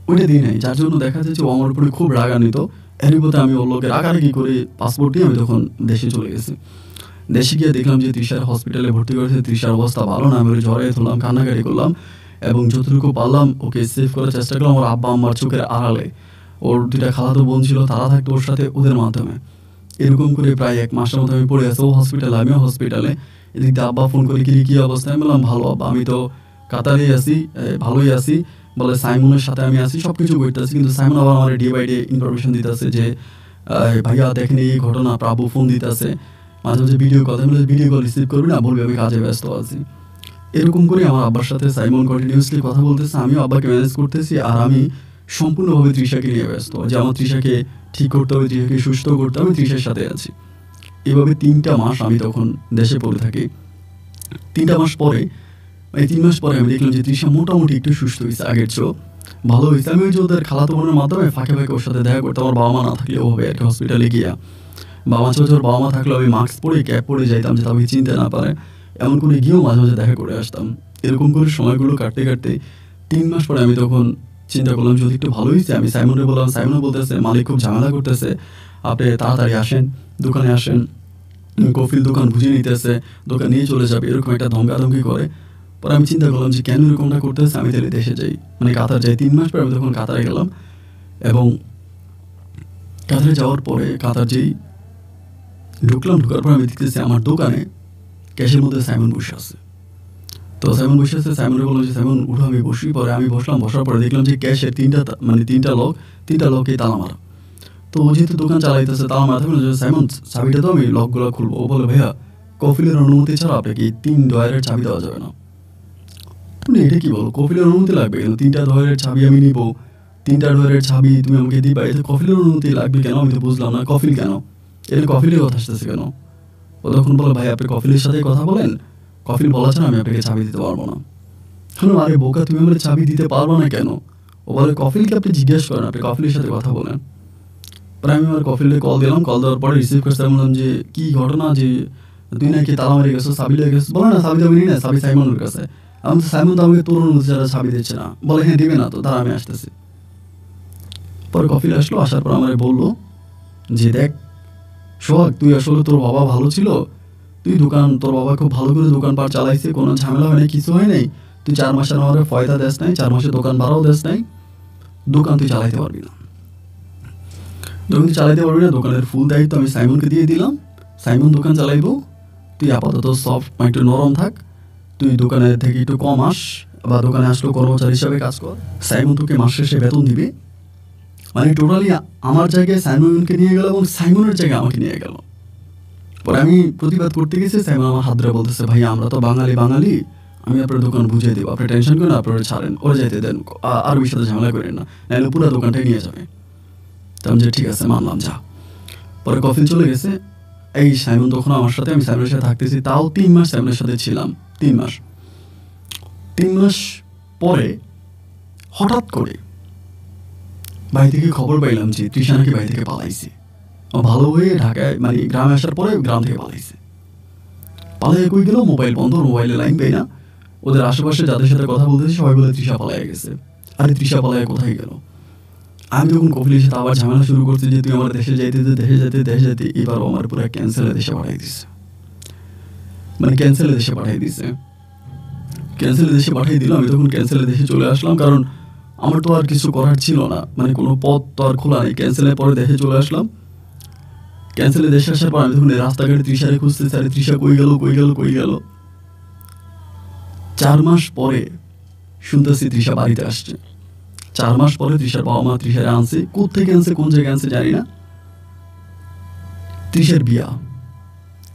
ওইটা দিই নাই, যার জন্য দেখা যাচ্ছে ও আমার উপরে খুব রাগান্বিত। এরই পথে আমি ওর লোকে রাগারাগি করে পাসপোর্ট নিয়ে আমি তখন দেশে চলে গেছি। দেশে গিয়ে দেখলাম যে তৃষার হসপিটালে ভর্তি করেছে, তৃষার অবস্থা ভালো না। আমি ওর ঝড়ে তুললাম, কান্নাকাটি করলাম, এবং যতটুকু পারলাম ওকে সেভ করার চেষ্টা করলাম। ওর আব্বা আম্মার চোখের আড়ালে, ওর 2টা খালাতো বোন ছিল, তারা থাকতো ওর সাথে, ওদের মাধ্যমে এরকম করে প্রায় 1 মাসের মতো আমি পড়ে আছি। ও হসপিটালে, আমিও হসপিটালে। এদিক দিয়ে আব্বা ফোন করে কী অবস্থা, আমি বললাম ভালো আব্বা, আমি তো কাতারেই আছি, ভালোই আছি। বলে সাইমনের সাথে আমি আছি, সব কিছু করতেছি, কিন্তু সাইমন আবার আমার ডে বাই ডে ইনফরমেশন দিতেছে যে ভাইয়া দেখেন এই ঘটনা, প্রাবু ফোন দিতেছে মাঝে মাঝে ভিডিও কল, আমি ভিডিও কল রিসিভ করবি না, বলবি আমি কাজে ব্যস্ত আছি। এরকম করে আমার আব্বার সাথে সাইমন কন্টিনিউসলি কথা বলতেছে, আমিও আব্বাকে ম্যানেজ করতেছি, আর আমি সম্পূর্ণভাবে তৃষাকে নিয়ে ব্যস্ত, যে আমার তৃষাকে ঠিক করতে হবে, তৃষাকে সুস্থ করতে হবে, তৃষার সাথে আছি। এভাবে 3টা মাস আমি তখন দেশে পড়ে থাকি। 3টা মাস পরে, 3 মাস পরে আমি দেখলাম যে তৃষা মোটামুটি একটু সুস্থ হয়েছে, আগের চেয়েও ভালো হয়েছে। আমি ওই যে ওদের খালাতো বোনের মাধ্যমে ফাঁকে ফাঁকে ওর সাথে দেখা করতাম, আমার বাবা মা না থাকলে ওভাবে আর কি হসপিটালে গিয়া। বাবা ওর বাবা মা থাকলে আমি মাস্ক পরে ক্যাপ পরে যাইতাম যে তাকে চিনতে না পারে, এমন করে গিয়েও মাঝে মাঝে দেখা করে আসতাম। এরকম করে সময়গুলো কাটতে কাটতে 3 মাস পরে আমি তখন চিন্তা করলাম যদি একটু ভালো হয়েছে, আমি সাইমনে বললাম, সাইমনও বলতেছে মালিক খুব ঝামেলা করতেছে, আপনি তাড়াতাড়ি আসেন, দোকানে আসেন। কফিল দোকান বুঝিয়ে নিতেছে, দোকান নিয়ে চলে যাবে, এরকম একটা ধমকাধমকি করে। পরে আমি চিন্তা করলাম যে কেন এরকমটা করতেছে, আমি তাহলে দেশে যাই, মানে কাতার যাই। 3 মাস পরে আমি তখন কাতারে গেলাম, এবং কাতারে যাওয়ার পরে কাতার যেই ঢোকার পর আমি দেখতেছি আমার দোকানে ক্যাশের মধ্যে সাইমন বসে আছে। তো সাইমন বসে আছে, সাইমনে বললাম যে সাইমন উঠো, আমি বসি। পরে আমি বসলাম, বসার পরে দেখলাম যে ক্যাশের 3টা লকই তালা মারা। তো ও যেহেতু দোকান চালাইতেছে, তালা মারা থাকবে না, সাইমন চাবিটা তো আমি লকগুলো খুলবো। ও বলে ভাইয়া কফিলের অনুমতি ছাড়া আপনাকে 3 ডয়ারের চাবি দেওয়া যাবে না। তুমি এটা কি বলো, কফিলের অনুমতি লাগবে কেন? 3টা ডয়ারের চাবি আমি নিবো, 3টা ডয়ারের চাবি তুমি আমাকে দিবা, এতে কফিলের অনুমতি লাগবে কেন? আমি তো বুঝলাম না, কফিল কেন, এটা কফিলের কথা আসতেছে কেন? ও তখন বলে ভাই আপনি কফিলের সাথে কথা বলেন, কফিল বলা ছাড়া আমি আপনাকে চাবি দিতে পারবো না। শুনো আরে বোকা, তুমি আমার চাবি দিতে পারবো না কেন? ও বলে কফিলকে আপনি জিজ্ঞেস করেন, আপনি কফিলের সাথে কথা বলেন। পরে আমি আমার কফিলে কল দিলাম, কল দেওয়ার পরে রিসিভ করতে বললাম যে কী ঘটনা, যে তুই নাকি তালা মারি গেছো, চাবি লেগে গেছো। বলে না চাবি দেবি না, চাবি সাইমনের কাছে। আমি সাইমন তো আমাকে তোর অনুমতি ছাড়া চাবি দিচ্ছে না। বলে হ্যাঁ দিবে না, তো তারা আমি আসতেছি। পরে কফিল আসলো, আসার পর আমার বললো যে দেখ সোহাগ, তুই আসলে তোর বাবা ভালো ছিল, তুই তোর বাবা খুব ভালো করে দোকানপাট চালাইছে, কোনো ঝামেলা হয় নাই, কিছু হয় নাই। তুই 4 মাসের আমার ফয়দা দেস নাই, 4 মাসে দোকান ভাড়াও দেস নাই, দোকান তুই চালাইতে পারবি না, দোকানের ফুল দায়িত্ব আমি সাইমনকে দিয়ে দিলাম, সাইমন দোকান চালাইবো, তুই আপাতত সফট একটু নরম থাক, তুই দোকানের থেকে একটু কম আস, বা দোকানে আসলেও কর্মচারী হিসাবে কাজ কর, সাইমন তোকে মাস শেষে বেতন দিবে। মানে টোটালি আমার জায়গায় সাইমনকে নিয়ে গেল, এবং সাইমনের জায়গায় আমাকে নিয়ে গেল। পরে আমি প্রতিবাদ করতে গেছি, সাইমন আমার হাত ধরে বলতেছে ভাই আমরা তো বাঙালি, আমি আপনার দোকান বুঝিয়ে দেবো, আপনি টেনশন করেন, আপনারা ছাড়েন, ওরা যাইতে দেন, আর ওই সাথে ঝামেলা করেন না, নাহলে পুরো দোকানটাই নিয়ে যাবে। তো আমি যে ঠিক আছে মানলাম, যা। পরে কফিল চলে গেছে, এই সাইমন তখন আমার সাথে, আমি সাইমনের সাথে থাকতেছি, তাও 3 মাস সাইমনের সাথে ছিলাম। 3 মাস পরে হঠাৎ করে বাড়ি থেকে খবর পাইলাম যে তৃষা নাকি বাড়ি থেকে পালাইছে। ভালো হয়ে ঢাকায়, মানে গ্রামে আসার পরে গ্রাম থেকে পালাইছে। পালাই কই গেল, মোবাইল বন্ধ, মোবাইলে লাইন পাই না। ওদের আশেপাশে যাদের সাথে কথা বলতেছে সবাই বলে তৃষা পালাই গেছে। আরে তৃষা পালাই কোথায় গেল? আমি তখন কফিলের সাথে আবার ঝামেলা শুরু করছি যে তুই আমার দেশে যাইতে, এবার আমার পুরো ক্যান্সেলে দেশে পাঠাই দিছে, মানে ক্যান্সেলে দেশে পাঠাই দিল। আমি তখন ক্যান্সেলে দেশে চলে আসলাম, কারণ আমার তো আর কিছু করার ছিল না, মানে কোনো পথ তো আর খোলা নেই। ক্যান্সেলের পরে দেশে চলে আসলাম। ক্যান্সেলে দেশে আসার পর আমি তখন রাস্তাঘাটে তৃষারে খুঁজতেছি, আরে তৃষা কই গেল। 4 মাস পরে শুনতেছি তৃষা বাড়িতে আসছে। 4 মাস পরে তৃষার বাবা মা তৃষারে আনছে, কোত্থেকে আনছে, কোন জায়গায় আনছে জানি না। তৃষার বিয়া,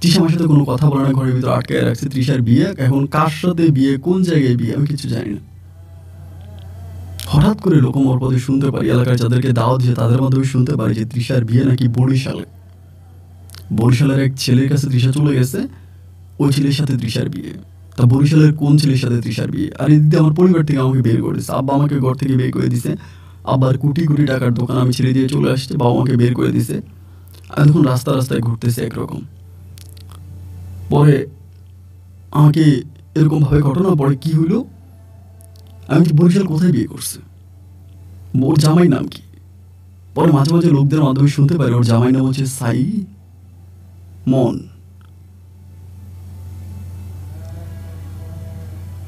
তৃষা আমার সাথে কোনো কথা বলে না, ঘরের ভিতরে আটকায় রাখছে। তৃষার বিয়ে, এখন কার সাথে বিয়ে, কোন জায়গায় বিয়ে, আমি কিছু জানি না। হঠাৎ করে লোকমহল পথে শুনতে পারি, এলাকার যাদেরকে দাওয়াত দিয়েছে তাদের মাধ্যমে শুনতে পারি যে তৃষার বিয়ে নাকি বরিশালে। বরিশালের এক ছেলের কাছে তৃষা চলে গেছে, ওই ছেলের সাথে তৃষার বিয়ে। তা বরিশালের কোন ছেলের সাথে তৃষার বিয়ে? আর এদিকে আমার পরিবার থেকে আমাকে বের করে দিচ্ছে, আব্বা আমাকে ঘর থেকে বের করে দিছে। আবার কোটি কোটি টাকার দোকান আমি ছেড়ে দিয়ে চলে আসছে, বাবা আমাকে বের করে দিছে। আমি তখন রাস্তায় ঘুরতেছে একরকম। পরে আমাকে এরকমভাবে ঘটনা, পরে কি হইলো, আমি বরিশাল কোথায় বিয়ে করছে, ওর জামাই নাম কি? পরে মাঝে মাঝে লোকদের মাধ্যমে শুনতে পারি ওর জামাই নাম হচ্ছে সাইমন।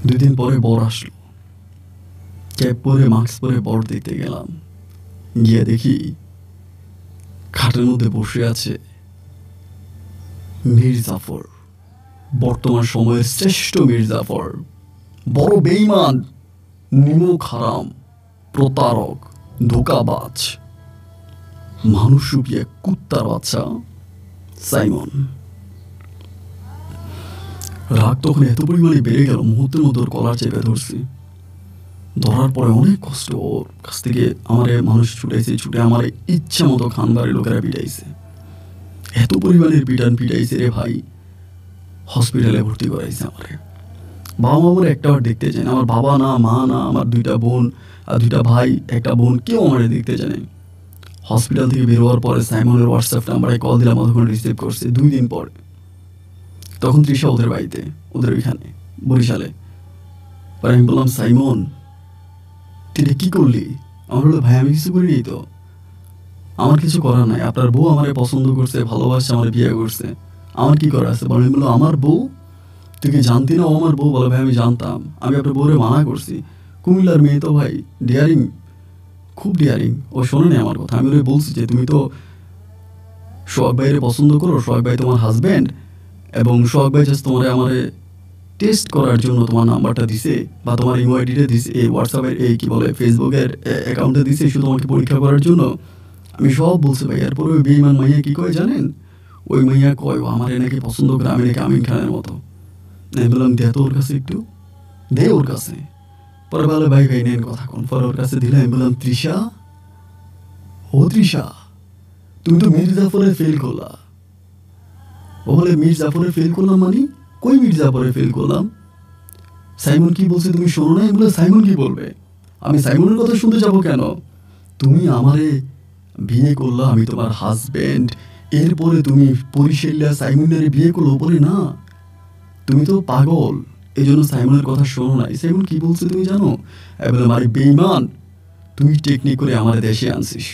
2 দিন পরে বর আসলো, ক্যাপ পরে মাস্ক পরে বর দেখতে গেলাম। গিয়ে দেখি খাটের মধ্যে বসে আছে মীর জাফর, বর্তমান সময়ের শ্রেষ্ঠ মীর জাফর। বড় বেঈমান, নিমক হারাম, প্রতারক, ধোকাবাজ, মানুষ রূপিয়ে কুত্তার বাচ্চা সাইমন। রাগ তখন এত পরিমাণে বেড়ে গেল, মুহূর্তের মধ্যে ওর কলার চেপে ধরছি। ধরার পরে অনেক কষ্ট, ওর কাছ থেকে আমার মানুষ ছুটাইছে, ছুটে আমার ইচ্ছা মতো খানবাড়ির লোকেরা পিটাইছে। এত পরিমাণের পিটাইছে রে ভাই, হসপিটালে ভর্তি করাইছে আমারে। বাবা মা আমার একটাবার দেখতে চায় না, আমার বাবা না, মা না, আমার 2টা বোন আর 2টা ভাই, একটা বোন, কেউ আমার দেখতে চায় না। হসপিটাল থেকে বের হওয়ার পরে সাইমনের হোয়াটসঅ্যাপ নাম্বারে কল দিলাম, তখন রিসিভ করছে 2 দিন পরে। তখন তৃষা ওদের বাড়িতে, ওদের ওইখানে বরিশালে। পরে আমি বললাম, সাইমন তুই কি করলি? আমার বললো, ভাই আমি কিছু করিনি তো, আমার কিছু করার নাই, আপনার বউ আমারে পছন্দ করছে, ভালোবাসছে, আমার বিয়ে করছে, আমার কি করা আছে? বললো, আমার বউ? তুই কি জানতি না ও আমার বউ? বলে, ভাই আমি জানতাম, আমি আপনার বউরে মানা করছি। কুমিল্লার মেয়ে তো ভাই, ডিয়ারিং, খুব ডিয়ারিং। ও শোনেনি আমার কথা। আমি ওরে বলছি যে তুমি তো সোহাগ ভাইয়ের পছন্দ করো, সোহাগ ভাই তোমার হাজব্যান্ড, এবং সোহাগ ভাই জাস্ট তোমার আমারে টেস্ট করার জন্য তোমার নাম্বারটা দিছে, বা তোমার ইমো আইডিটা দিছে, এই হোয়াটসঅ্যাপের এই কি বলে ফেসবুকের অ্যাকাউন্টে দিছে, শুধু তোমাকে পরীক্ষা করার জন্য। আমি সব বলছি ভাই। এরপরে ওই বেঈমান মাইয়া কি কয় জানেন? ওই মাইয়া কয় ও আমার নাকি পছন্দ করে, আমি নাকি আমিন খানের মতো। আমি বললাম, দে তো ওর কাছে একটু, দে ওর কাছে। পরে বলে, ভাই ভাই নেন কথা কোন। পরে ওর কাছে দিলে আমি বললাম, তৃষা, ও তৃষা, তুমি তো মীর জাফরে ফেল করলা। ও বলে, মীর জাফরে ফেল করলাম মানে? কই মীর জাফরে ফেল করলাম? সাইমন কি বলছে তুমি শোনো না? বলে, সাইমন কি বলবে? আমি সাইমনের কথা শুনতে যাবো কেন? তুমি আমারে বিয়ে করলা, আমি তোমার হাজব্যান্ড, এরপরে তুমি পরিশেল্লা সাইমনের বিয়ে করলো? বলে, না তুমি তো পাগল, এই জন্য সাইমনের কথা শোনো নাই। সাইমন কি বলছে তুমি জানো? বলে, আরে বেঈমান, তুই টেকনিক করে আমার দেশে আনছিস,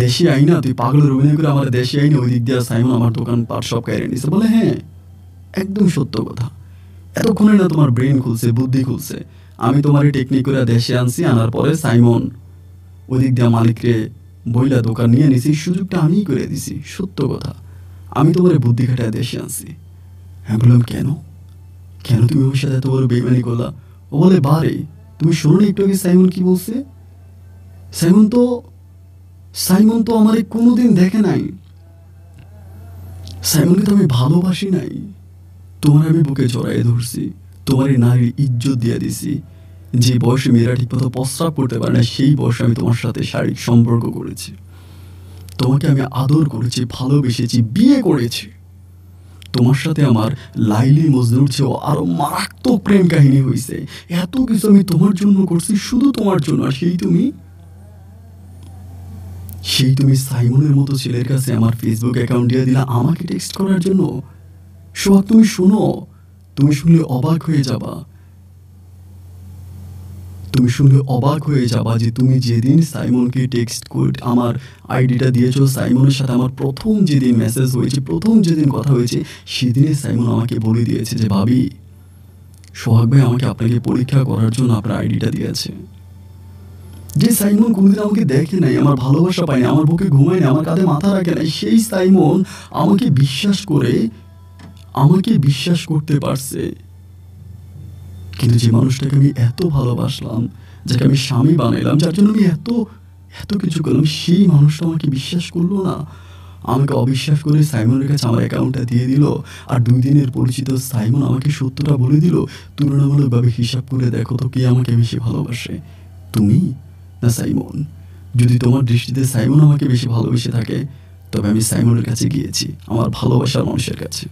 দেশে আইনা তুই পাগলের অভিনয় করে আমার দেশে আইনি, ওই দিক দিয়ে সাইমন আমার দোকান পাট সব কেড়ে নিছে। বলে, হ্যাঁ একদম সত্য কথা, এতক্ষণে না তোমার ব্রেন খুলছে, বুদ্ধি খুলছে। আমি তোমার টেকনিক করে দেশে আনছি, আনার পরে সাইমন ওই দিক দিয়ে মালিকরে বইলা দোকান নিয়ে নিছি, সুযোগটা আমিই করে দিছি। সত্য কথা, আমি তোমার বুদ্ধি খাটায় দেশে আনছি। হ্যাঁ বললাম, কেন কেন তুমি ওর সাথে এত বড় বেইমানি করলা? ও বলে, বারে তুমি শোনো না একটু আগে সাইমন কি বলছে? সাইমন তো আমারে কোনোদিন দেখে নাই, সাইমনকে তো আমি ভালোবাসি নাই। তোমার আমি বুকে জড়াইয়ে ধরছি, তোমার এই নারীর ইজ্জত দিয়ে দিছি। যে বয়সে মেয়েরা ঠিক মতো প্রস্রাব করতে পারে না, সেই বয়সে আমি তোমার সাথে শারীরিক সম্পর্ক করেছি, তোমাকে আমি আদর করেছি, ভালোবেসেছি, বিয়ে করেছি। তোমার সাথে আমার লাইলি মজনুর চেয়েও আরো মারাত্মক প্রেম কাহিনী হয়েছে। এত কিছু আমি তোমার জন্য করছি, শুধু তোমার জন্য। আর সেই তুমি সাইমনের মতো ছেলের কাছে আমার ফেসবুক অ্যাকাউন্ট দিয়ে দিলা আমাকে টেক্সট করার জন্য। সোহাগ তুমি শোনো, তুমি শুনলে অবাক হয়ে যাবা, তুমি শুনলে অবাক হয়ে যাবা যে তুমি যেদিন সাইমনকে টেক্সট করে আমার আইডিটা দিয়েছো, সাইমনের সাথে আমার প্রথম যেদিন মেসেজ হয়েছে, প্রথম যেদিন কথা হয়েছে, সেদিনে সাইমন আমাকে বলে দিয়েছে যে ভাবি, সোহাগ ভাই আমাকে আপনাকে পরীক্ষা করার জন্য আপনার আইডিটা দিয়েছে। যে সাইমন কোনোদিন আমাকে দেখে নাই, আমার ভালোবাসা পায় না, আমার বুকে ঘুমায় না, আমার কাঁধে মাথা রাখে নাই, সেই সাইমন আমাকে বিশ্বাস করতে পারছে। কিন্তু যে মানুষটাকে আমি এত ভালোবাসলাম, যাকে আমি স্বামী বানাইলাম, যার জন্য আমি এত এত কিছু করলাম, সেই মানুষটা আমাকে বিশ্বাস করলো না। আমাকে অবিশ্বাস করে সাইমনের কাছে আমার অ্যাকাউন্টটা দিয়ে দিল। আর 2 দিনের পরিচিত সাইমন আমাকে সত্যটা বলে দিল, তুলনামূলকভাবে হিসাব করে দেখো তো কে আমাকে বেশি ভালোবাসে, তুমি না সাইমন? যদি তোমার দৃষ্টিতে সাইমন আমাকে বেশি ভালোবেসে থাকে, তবে আমি সাইমনের কাছে গিয়েছি, আমার ভালোবাসার মানুষের কাছে।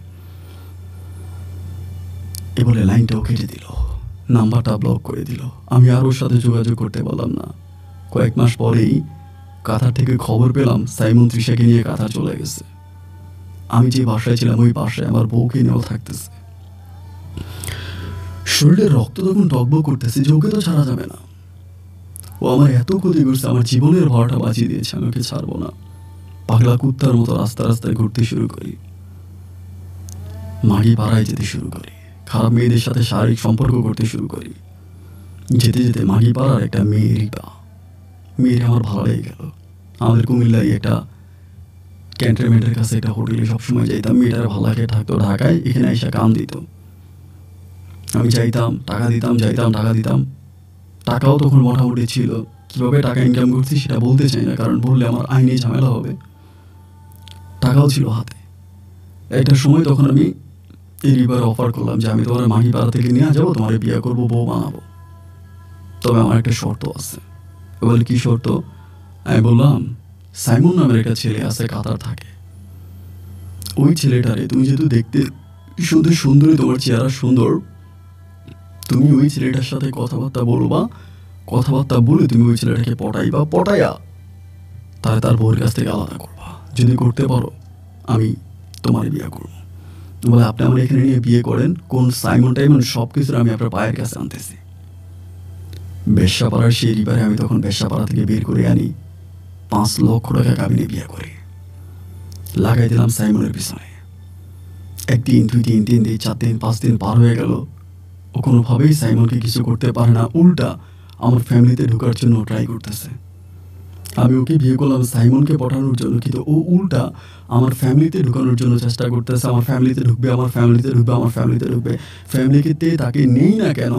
এ বলে লাইনটাও কেটে দিল, নাম্বারটা ব্লক করে দিল। আমি আর ওর সাথে যোগাযোগ করতে পারলাম না। কয়েক মাস পরেই কাতার থেকে খবর পেলাম সাইমন তৃষাকে নিয়ে কাতার চলে গেছে। আমি যে বাসায় ছিলাম ওই বাসায় আমার বউকে নিয়েও থাকতেছে। শরীরের রক্ত তখন টকবক করতেছে যে ওকে তো ছাড়া যাবে না। ও আমার এত ক্ষতি করছে, আমার জীবনের ভরটা বাঁচিয়ে দিয়েছে, আমি ওকে ছাড়বো না। পাগলা কুত্তার মতো রাস্তায় ঘুরতে শুরু করি, মাগি পাড়ায় যেতে শুরু করি, খারাপ মেয়েদের সাথে শারীরিক সম্পর্ক করতে শুরু করি। যেতে যেতে মাগি পাড়ার একটা মেয়ে রিপা, মেয়ের আমার ভালো লেগে গেল। আমাদের কুমিল্লায় একটা ক্যান্টনমেন্টের কাছে একটা হোটেলে সবসময় যাইতাম, মেয়েটার ভালো লাগে, থাকতো ঢাকায়, এখানে এসে কাম দিত। আমি যাইতাম, টাকা দিতাম, যাইতাম, টাকা দিতাম। টাকাও তখন মোটামুটি ছিল। কীভাবে টাকা ইনকাম করছি সেটা বলতে চাই না, কারণ বললে আমার আইনি ঝামেলা হবে। টাকাও ছিল হাতে। একটা সময় তখন আমি এই রিপারে অফার করলাম যে আমি তোমার মাহিপাড়া থেকে নিয়ে যাবো, তোমার বিয়ে করবো, বউ বানাবো, তবে আমার একটা শর্ত আছে। বলে কি শর্ত? আমি বললাম সাইমন নামের একটা ছেলে আছে, কাতার থাকে। ওই ছেলেটারে তুমি যেহেতু দেখতে সুন্দরী, তোমার চেহারা সুন্দর, তুমি ওই ছেলেটার সাথে কথাবার্তা বলবা, কথাবার্তা বলে তুমি ওই ছেলেটাকে পটাইবা, পটাইয়া তাহলে তার বউয়ের কাছ থেকে আলাদা করবা। যদি করতে পারো আমি তোমার বিয়ে করবো। বলে আপনি আমার এখানে নিয়ে বিয়ে করেন, কোন সাইমন টাইমন সব কিছু আমি আপনার পায়ের কাছে আনতেছি। বেশ্যাপাড়ার সেই রিপারে আমি তখন বেশ্যাপাড়া থেকে বের করে আনি, 5 লক্ষ টাকা কাবিনে বিয়ে করি, লাগাই দিলাম সাইমনের পিছনে। 1 দিন 2 দিন 3 দিন 4 দিন 5 দিন পার হয়ে গেল, ও কোনোভাবেই সাইমনকে কিছু করতে পারে না, উল্টা আমার ফ্যামিলিতে ঢোকার জন্য ট্রাই করতেছে। আমি ওকে বিয়ে করলাম সাইমনকে পটানোর জন্য, কিন্তু ও উল্টা আমার ফ্যামিলিতে ঢুকানোর জন্য চেষ্টা করতেছে। আমার ফ্যামিলিতে ঢুকবে, আমার ফ্যামিলিতে ঢুকবে, আমার ফ্যামিলিতে ঢুকবে। ফ্যামিলিতে তাকে নেই না কেন,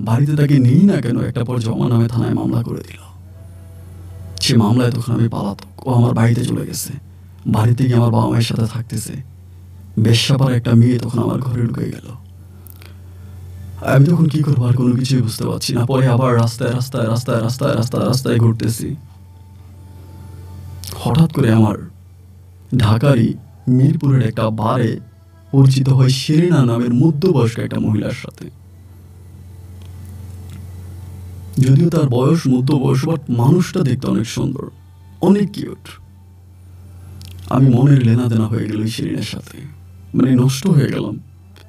বাড়িতে তাকে নেই না কেন, একটা পর জমা নামে থানায় মামলা করে দিল। সে মামলায় তখন আমি পালাতক। ও আমার বাড়িতে চলে গেছে, বাড়িতে গিয়ে আমার বাবা মায়ের সাথে থাকতেছে। বেশ্যাপার একটা মেয়ে তখন আমার ঘরে ঢুকে গেল। আমি তখন কি করবো আর কোনো কিছুই বুঝতে পারছি না। পরে আবার রাস্তায় ঘুরতেছি। হঠাৎ করে আমার ঢাকারই মিরপুরের একটা বারে পরিচিত হয় সেরেনা নামের মধ্যবয়স্ক একটা মহিলার সাথে। যদিও তার বয়স মধ্যবয়স, বাট মানুষটা দেখতে অনেক সুন্দর, অনেক কিউট। আমি মনের লেনাদেনা হয়ে গেল সেরিনার সাথে, মানে নষ্ট হয়ে গেলাম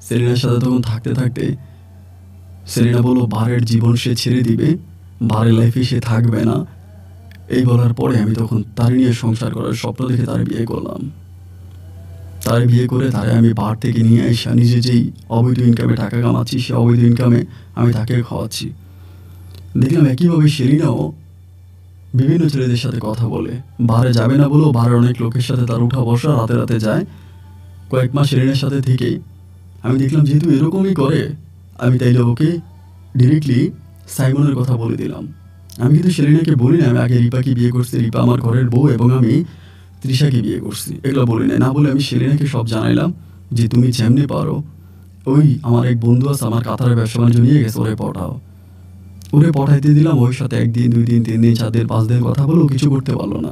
সেরিনার সাথে। তখন থাকতে থাকতে সেরিনা বলল বারের জীবন সে ছেড়ে দিবে, বারের লাইফে সে থাকবে না। এই বলার পরে আমি তখন তার নিয়ে সংসার করার স্বপ্ন দেখে তার বিয়ে করলাম। তার বিয়ে করে তারে আমি বার থেকে নিয়ে আসা, নিজে যেই অবৈধ ইনকামে টাকা কামাচ্ছি, সে অবৈধ ইনকামে আমি তাকে খাওয়াচ্ছি। দেখলাম একইভাবে সেরিনাও বিভিন্ন ছেলেদের সাথে কথা বলে, বারে যাবে না বলেও বারের অনেক লোকের সাথে তার উঠা বসা, রাতে যায়। কয়েক মাস সেরিনার সাথে থেকেই আমি দেখলাম যেহেতু এরকমই করে, আমি তাইলে ওকে ডিরেক্টলি সাইমনের কথা বলে দিলাম। আমি কিন্তু সেরিনাকে বলি না আমি আগে রিপাকে বিয়ে করছি, রিপা আমার ঘরের বউ, এবং আমি তৃষাকে বিয়ে করছি, এগুলো বলি না। বলে আমি সেরিনাকে সব জানাইলাম যে তুমি যেমনি পারো, ওই আমার এক বন্ধু আছে, আমার কাতারের ব্যবসা বাণিজ্য নিয়ে গেছে, ওরে পটাও। ওরে পঠাইতে দিলাম। ওর সাথে 1 দিন 2 দিন 3 দিন 4 দিন 5 দিন কথা বলেও কিছু করতে পারলো না।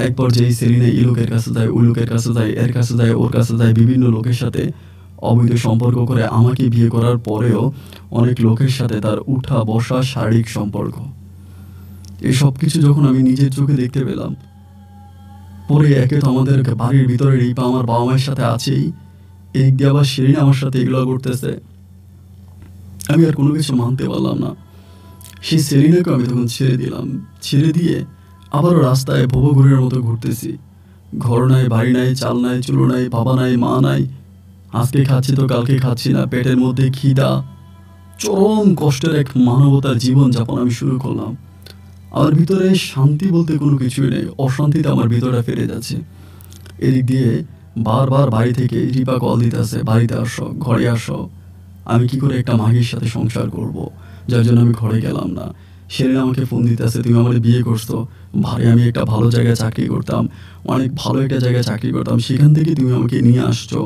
এক পর্যায়ে সেরিনা এই লোকের কাছে যায়, ওই লোকের কাছে যায়, এর কাছে যায়, ওর কাছে যায়, বিভিন্ন লোকের সাথে অবৈধ সম্পর্ক করে। আমাকে বিয়ে করার পরেও অনেক লোকের সাথে তার উঠা বসা, শারীরিক সম্পর্ক, এই সব কিছু যখন আমি নিজের চোখে দেখতে পেলাম, পরে একে তো আমাদের বাড়ির ভিতরে রিপা আমার বাবা মায়ের সাথে আছেই, এই দিয়ে আবার সেরিনা আমার সাথে এগুলো করতেছে। আমি আর কোনো কিছু মানতে পারলাম না। সেই সেরিনাকে আমি তখন ছেড়ে দিলাম। ছেড়ে দিয়ে আবারও রাস্তায় ভবঘুরের মতো ঘুরতেছি। ঘর নাই, বাড়ি নাই, চাল নাই, চুলো নাই, বাবা নাই, মা নাই। আজকে খাচ্ছি তো কালকে খাচ্ছি না, পেটের মধ্যে খিদা, চরম কষ্টের এক মানবতার জীবনযাপন আমি শুরু করলাম। আমার ভিতরে শান্তি বলতে কোনো কিছুই নেই, অশান্তিতে আমার ভিতরটা ফেরে যাচ্ছে। এদিক দিয়ে বারবার বাড়ি থেকে রিপা কল দিতেছে, বাড়িতে আসো, ঘরে আসো। আমি কি করে একটা মাগির সাথে সংসার করব, যার জন্য আমি ঘরে গেলাম না। সেলিনা আমাকে ফোন দিতেছে, তুমি আমার বিয়ে করছো, ভাই আমি একটা ভালো জায়গায় চাকরি করতাম, অনেক ভালো একটা জায়গায় চাকরি করতাম, সেখান থেকে তুমি আমাকে নিয়ে আসছো,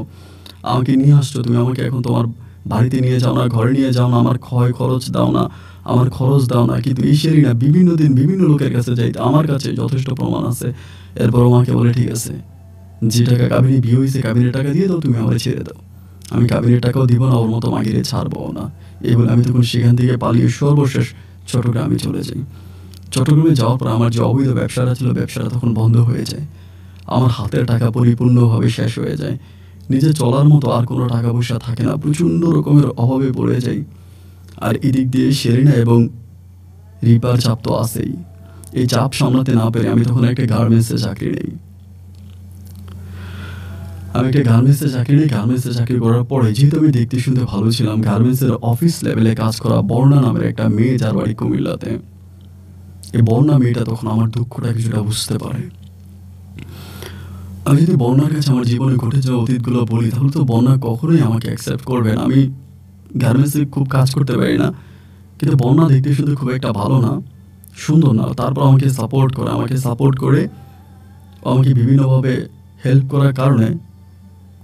তুমি আমাকে এখন তোমার বাড়িতে নিয়ে যাও না, ঘরে নিয়ে যাও না, আমার খরচ দাও না, আমার খরচ দাও না। কিন্তু এই সেলিনা বিভিন্ন দিন বিভিন্ন লোকের কাছে যাইতে, আমার কাছে যথেষ্ট প্রমাণ আছে। এরপর আমাকে বলে ঠিক আছে, যে টাকা কাবিনী বিয়ে হয়েছে কাবিনের টাকা দিয়ে দাও, তুমি আমার ছেড়ে দাও, আমি কাবিনের টাকাও দিব না, ওর মতো মাগিরে ছাড়বো না। এই বলে আমি তখন সেখান থেকে পালিয়ে সর্বশেষ চট্টগ্রামে চলে যাই। চট্টগ্রামে যাওয়ার পর আমার যে অবৈধ ব্যবসাটা ছিল, ব্যবসাটা তখন বন্ধ হয়ে যায়। আমার হাতের টাকা পরিপূর্ণভাবে শেষ হয়ে যায়, নিজে চলার মতো আর কোনো টাকা পয়সা থাকে না, প্রচণ্ড রকমের অভাবে পড়ে যাই। আর এদিক দিয়ে সেলিনা এবং রিপার চাপ তো আছেই। এই চাপ সামলাতে না পেরে আমি তখন একটা গার্মেন্টসে চাকরি নেই। গার্মেন্টসে চাকরি করার পরে যেহেতু আমি দেখতে শুনতে ভালো ছিলাম, গার্মেন্টসের অফিস লেভেলে কাজ করা বর্ণা নামের একটা মেয়ে, যার বাড়ি কুমিল্লাতে। এই বর্ণা মেয়েটা তখন আমার দুঃখটা কিছুটা বুঝতে পারে। আমি যদি বর্ণার কাছে আমার জীবনে ঘটে যাওয়া অতীতগুলো বলি, তাহলে তো বর্ণা কখনোই আমাকে অ্যাকসেপ্ট করবে না। আমি গার্মেন্টসে খুব কাজ করতে পারি না, কিন্তু বর্ণা দেখতে শুনতে খুব একটা ভালো না, সুন্দর না, তারপর আমাকে সাপোর্ট করে আমাকে বিভিন্নভাবে হেল্প করার কারণে,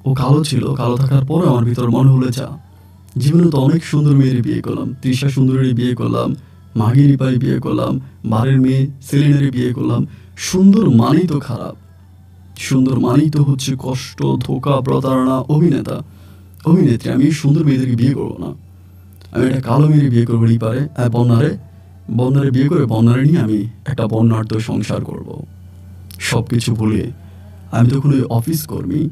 ও কালো ছিল, কালো থাকার পরে আমার ভিতর মনে হলো যা, জীবনে তো অনেক সুন্দর মেয়ের বিয়ে করলাম, তৃষা সুন্দরীর বিয়ে করলাম, মাগি রিপাই বিয়ে করলাম, বাড়ির মেয়ে সেলিনারি বিয়ে করলাম। সুন্দর মানেই তো খারাপ, সুন্দর মানেই তো হচ্ছে কষ্ট, ধোকা, প্রতারণা, অভিনেত্রী। আমি সুন্দর মেয়েদেরকে বিয়ে করবো না, আমি একটা কালো মেয়ের বিয়ে করবো, রিপারে বন্যারে বিয়ে করে বন্যারে নিয়ে আমি একটা বন্যার্থ সংসার করব। সব কিছু ভুলে আমি তখন ওই অফিস কর্মী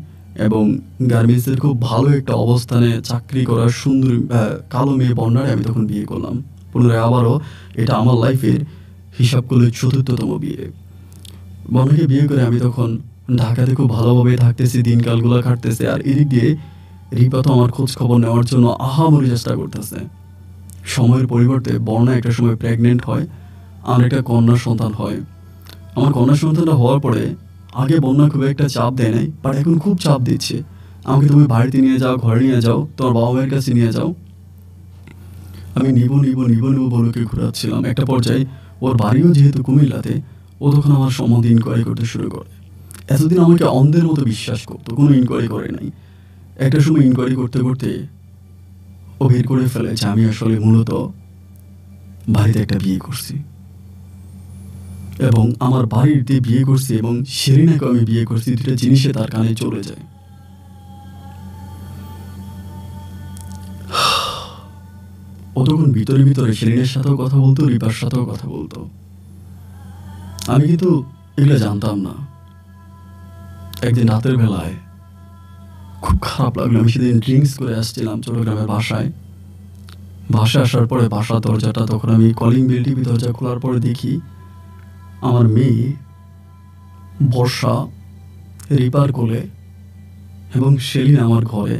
এবং গার্মেন্টসের খুব ভালো একটা অবস্থানে চাকরি করার সুন্দর কালো মেয়ে বন্যারে আমি তখন বিয়ে করলাম। পুনরায় আবারও এটা আমার লাইফের হিসাব করলে ৪র্থতম বিয়ে। বন্যাকে বিয়ে করে আমি তখন ঢাকাতে খুব ভালোভাবে থাকতেছি, দিনকালগুলো কাটতেছে। আর এদিক দিয়ে রিপা তো আমার খোঁজ খবর নেওয়ার জন্য আহামরি চেষ্টা করতেছে। সময়ের পরিবর্তে বর্ণা একটা সময় প্রেগনেন্ট হয়, আর একটা কন্যা সন্তান হয়। আমার কন্যা সন্তানটা হওয়ার পরে আগে বন্যা খুব একটা চাপ দেয় নাই, বাট এখন খুব চাপ দিচ্ছে, আমাকে তুমি বাড়িতে নিয়ে যাও, ঘরে নিয়ে যাও, তোমার বাবা মায়ের কাছে নিয়ে যাও। আমি নিব বলকে ঘোরাচ্ছিলাম। একটা পর্যায়ে ওর বাড়িও যেহেতু কুমিল্লাতে, ও তখন আমার সম্বন্ধে ইনকোয়ারি করতে শুরু করে। এতদিন আমাকে অন্ধের মতো বিশ্বাস করতো, কোনো ইনকোয়ারি করে নাই। একটা সময় ইনকোয়ারি করতে করতে ও বের করে ফেলে যে আমি আসলে মূলত বাড়িতে একটা বিয়ে করছি, এবং আমার বাড়িতে বিয়ে করছি এবং সেলিনাকে আমি বিয়ে করছি, দুটো জিনিসে তার কানে চলে যায়। ও তখন ভিতরে সেলিনের সাথেও কথা বলতো, রিপার সাথেও কথা বলতো। আমি কিন্তু এগুলো জানতাম না। একদিন রাতের বেলায় খুব খারাপ লাগলো, আমি সেদিন ড্রিঙ্কস করে আসছিলাম চট্টগ্রামের বাসায় আসার পরে বাসার দরজাটা, তখন আমি কলিং বেল টিভি, দরজা খোলার পরে দেখি আমার মেয়ে বর্ষা রিপার কোলে এবং সেলিনা আমার ঘরে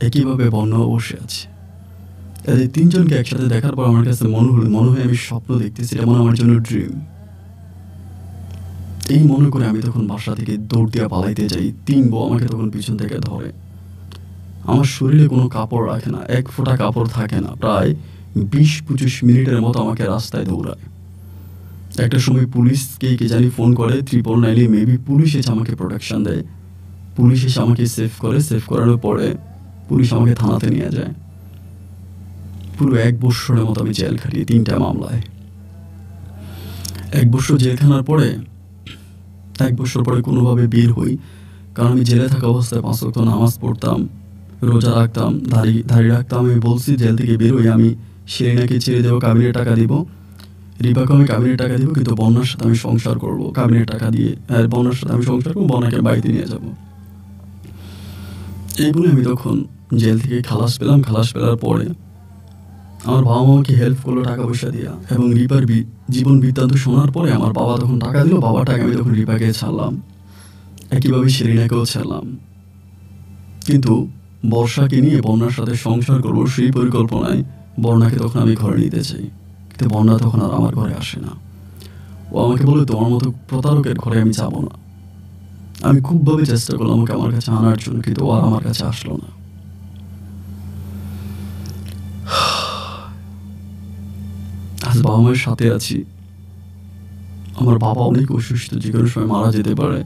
একইভাবে বর্ণা বসে আছে। এদের তিনজনকে একসাথে দেখার পর আমার কাছে মনে হয় আমি স্বপ্ন দেখতেছি, এটা মনে আমার জন্য ড্রিম। এই মনে করে আমি তখন বাসা থেকে দৌড় দিয়ে পালাইতে যাই। ৩ বউ আমাকে তখন পিছন থেকে ধরে। আমার শরীরে কোনো কাপড় রাখে না, এক ফোঁটা কাপড় থাকে না। প্রায় ২০-২৫ মিনিটের মতো আমাকে রাস্তায় দৌড়ায়। একটা সময় পুলিশকে কে জানি ফোন করে, 999 মেবি পুলিশ এসে আমাকে প্রোটেকশন দেয়। পুলিশ এসে আমাকে সেভ করানোর পরে পুলিশ আমাকে থানাতে নিয়ে যায়। পুরো ১ বছরের মতো আমি জেল খাটি ৩টা মামলায়। ১ বছর জেল খাটার পরে ১ বছর পরে কোনোভাবে বের হই, কারণ আমি জেলে থাকা অবস্থায় ৫ ওয়াক্ত নামাজ পড়তাম, রোজা রাখতাম, দাড়ি রাখতাম। আমি বলছি জেল থেকে বের হই আমি সেলিনাকে ছেড়ে দেবো, কাবিনের টাকা দিব, রিপাকে আমি কাবিনের টাকা দিব, কিন্তু বন্যার সাথে আমি সংসার করবো কাবিনের টাকা দিয়ে। বন্যার সাথে আমি সংসার করবো, বন্যাকে বাড়িতে নিয়ে যাব। এই বলে আমি তখন জেল থেকে খালাস পেলার পরে আমার বাবা মাকে হেল্প করলো টাকা পয়সা দিয়া, এবং রিপার জীবন বৃত্তান্ত শোনার পরে আমার বাবা তখন টাকা দিল, বাবার টাকা আমি তখন রিপাকে ছাড়লাম, একইভাবে সেলিনাকেও ছাড়লাম। কিন্তু বর্ষাকে নিয়ে বন্যার সাথে সংসার করবো সেই পরিকল্পনায় বন্যাকে তখন আমি ঘরে নিতে চাই, কিন্তু বন্যা তখন আর আমার ঘরে আসে না। ও আমাকে বলে তোমার মতো প্রতারকের ঘরে আমি যাব না। আমি খুবভাবে চেষ্টা করলাম ওকে আমার কাছে আনার জন্য, কিন্তু ও আর আমার কাছে আসলো না। আজ বাবা মায়ের সাথে আছি। আমার বাবা অনেক অসুস্থ, যে কোনো সময় মারা যেতে পারে।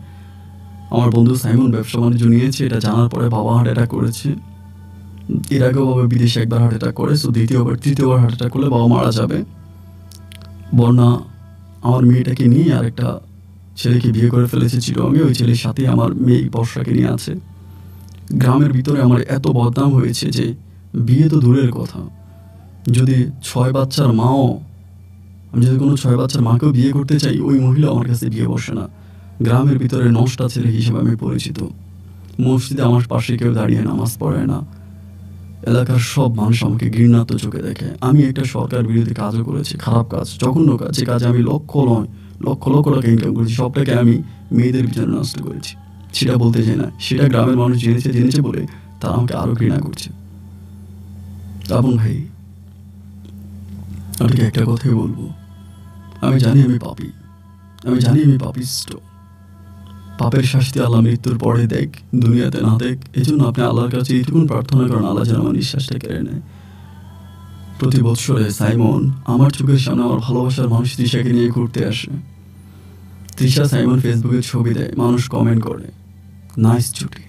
আমার বন্ধু সাইমন ব্যবসা বাণিজ্য নিয়েছে, এটা জানার পরে বাবা হার্ট অ্যাটাক করেছে। এর আগেও বাবা বিদেশে একবার হার্ট অ্যাটাক করে, সো তৃতীয়বার হার্ট অ্যাটাক করলে বাবা মারা যাবে। বর্ণা আমার মেয়েটাকে নিয়ে আর একটা ছেলেকে বিয়ে করে ফেলেছে চিটংয়ে, ওই ছেলের সাথে আমার মেয়ে বর্ষাকে নিয়ে আছে। গ্রামের ভিতরে আমার এত বদনাম হয়েছে যে বিয়ে তো দূরের কথা, যদি 6 বাচ্চার মাও, আমি যদি কোনো 6 বাচ্চার মাকেও বিয়ে করতে চাই, ওই মহিলা আমার কাছে বিয়ে বসে না। গ্রামের ভিতরে নষ্টা ছেলে হিসেবে আমি পরিচিত। মসজিদে আমার পাশে কেউ দাঁড়িয়ে নামাজ পড়ে না। এলাকার সব মানুষ আমাকে ঘৃণাত্মক চোখে দেখে। আমি একটা সরকার বিরোধী কাজও করেছি, খারাপ কাজ, জঘন্য কাজ, যে কাজে আমি লক্ষ লক্ষ টাকা ইনকাম করেছি, সবটাকে আমি মেয়েদের পিছনে নষ্ট করেছি। সেটা বলতে চাই না, সেটা গ্রামের মানুষ জেনেছে বলে তারা আমাকে আরও ঘৃণা করছে। আপন ভাই, আপনাকে একটা কথাই বলবো, আমি জানি আমি পাপী, আমি জানি আমি পাপিষ্ট। পাপের শাস্তি আল্লাহ মৃত্যুর পরে দেখ, দুনিয়াতে না দেখ। এই জন্য আপনি আল্লাহর কাছে এইটুকুন প্রার্থনা করেন, আল্লাহ যেন আমার নিঃশ্বাসটা কেড়ে নেয়। প্রতি বৎসরে সাইমন আমার চোখের সামনে আমার ভালোবাসার মানুষ তৃষাকে নিয়ে ঘুরতে আসে। তৃষা সাইমন ফেসবুকে ছবি দেয়, মানুষ কমেন্ট করে, নাইস ছুটি।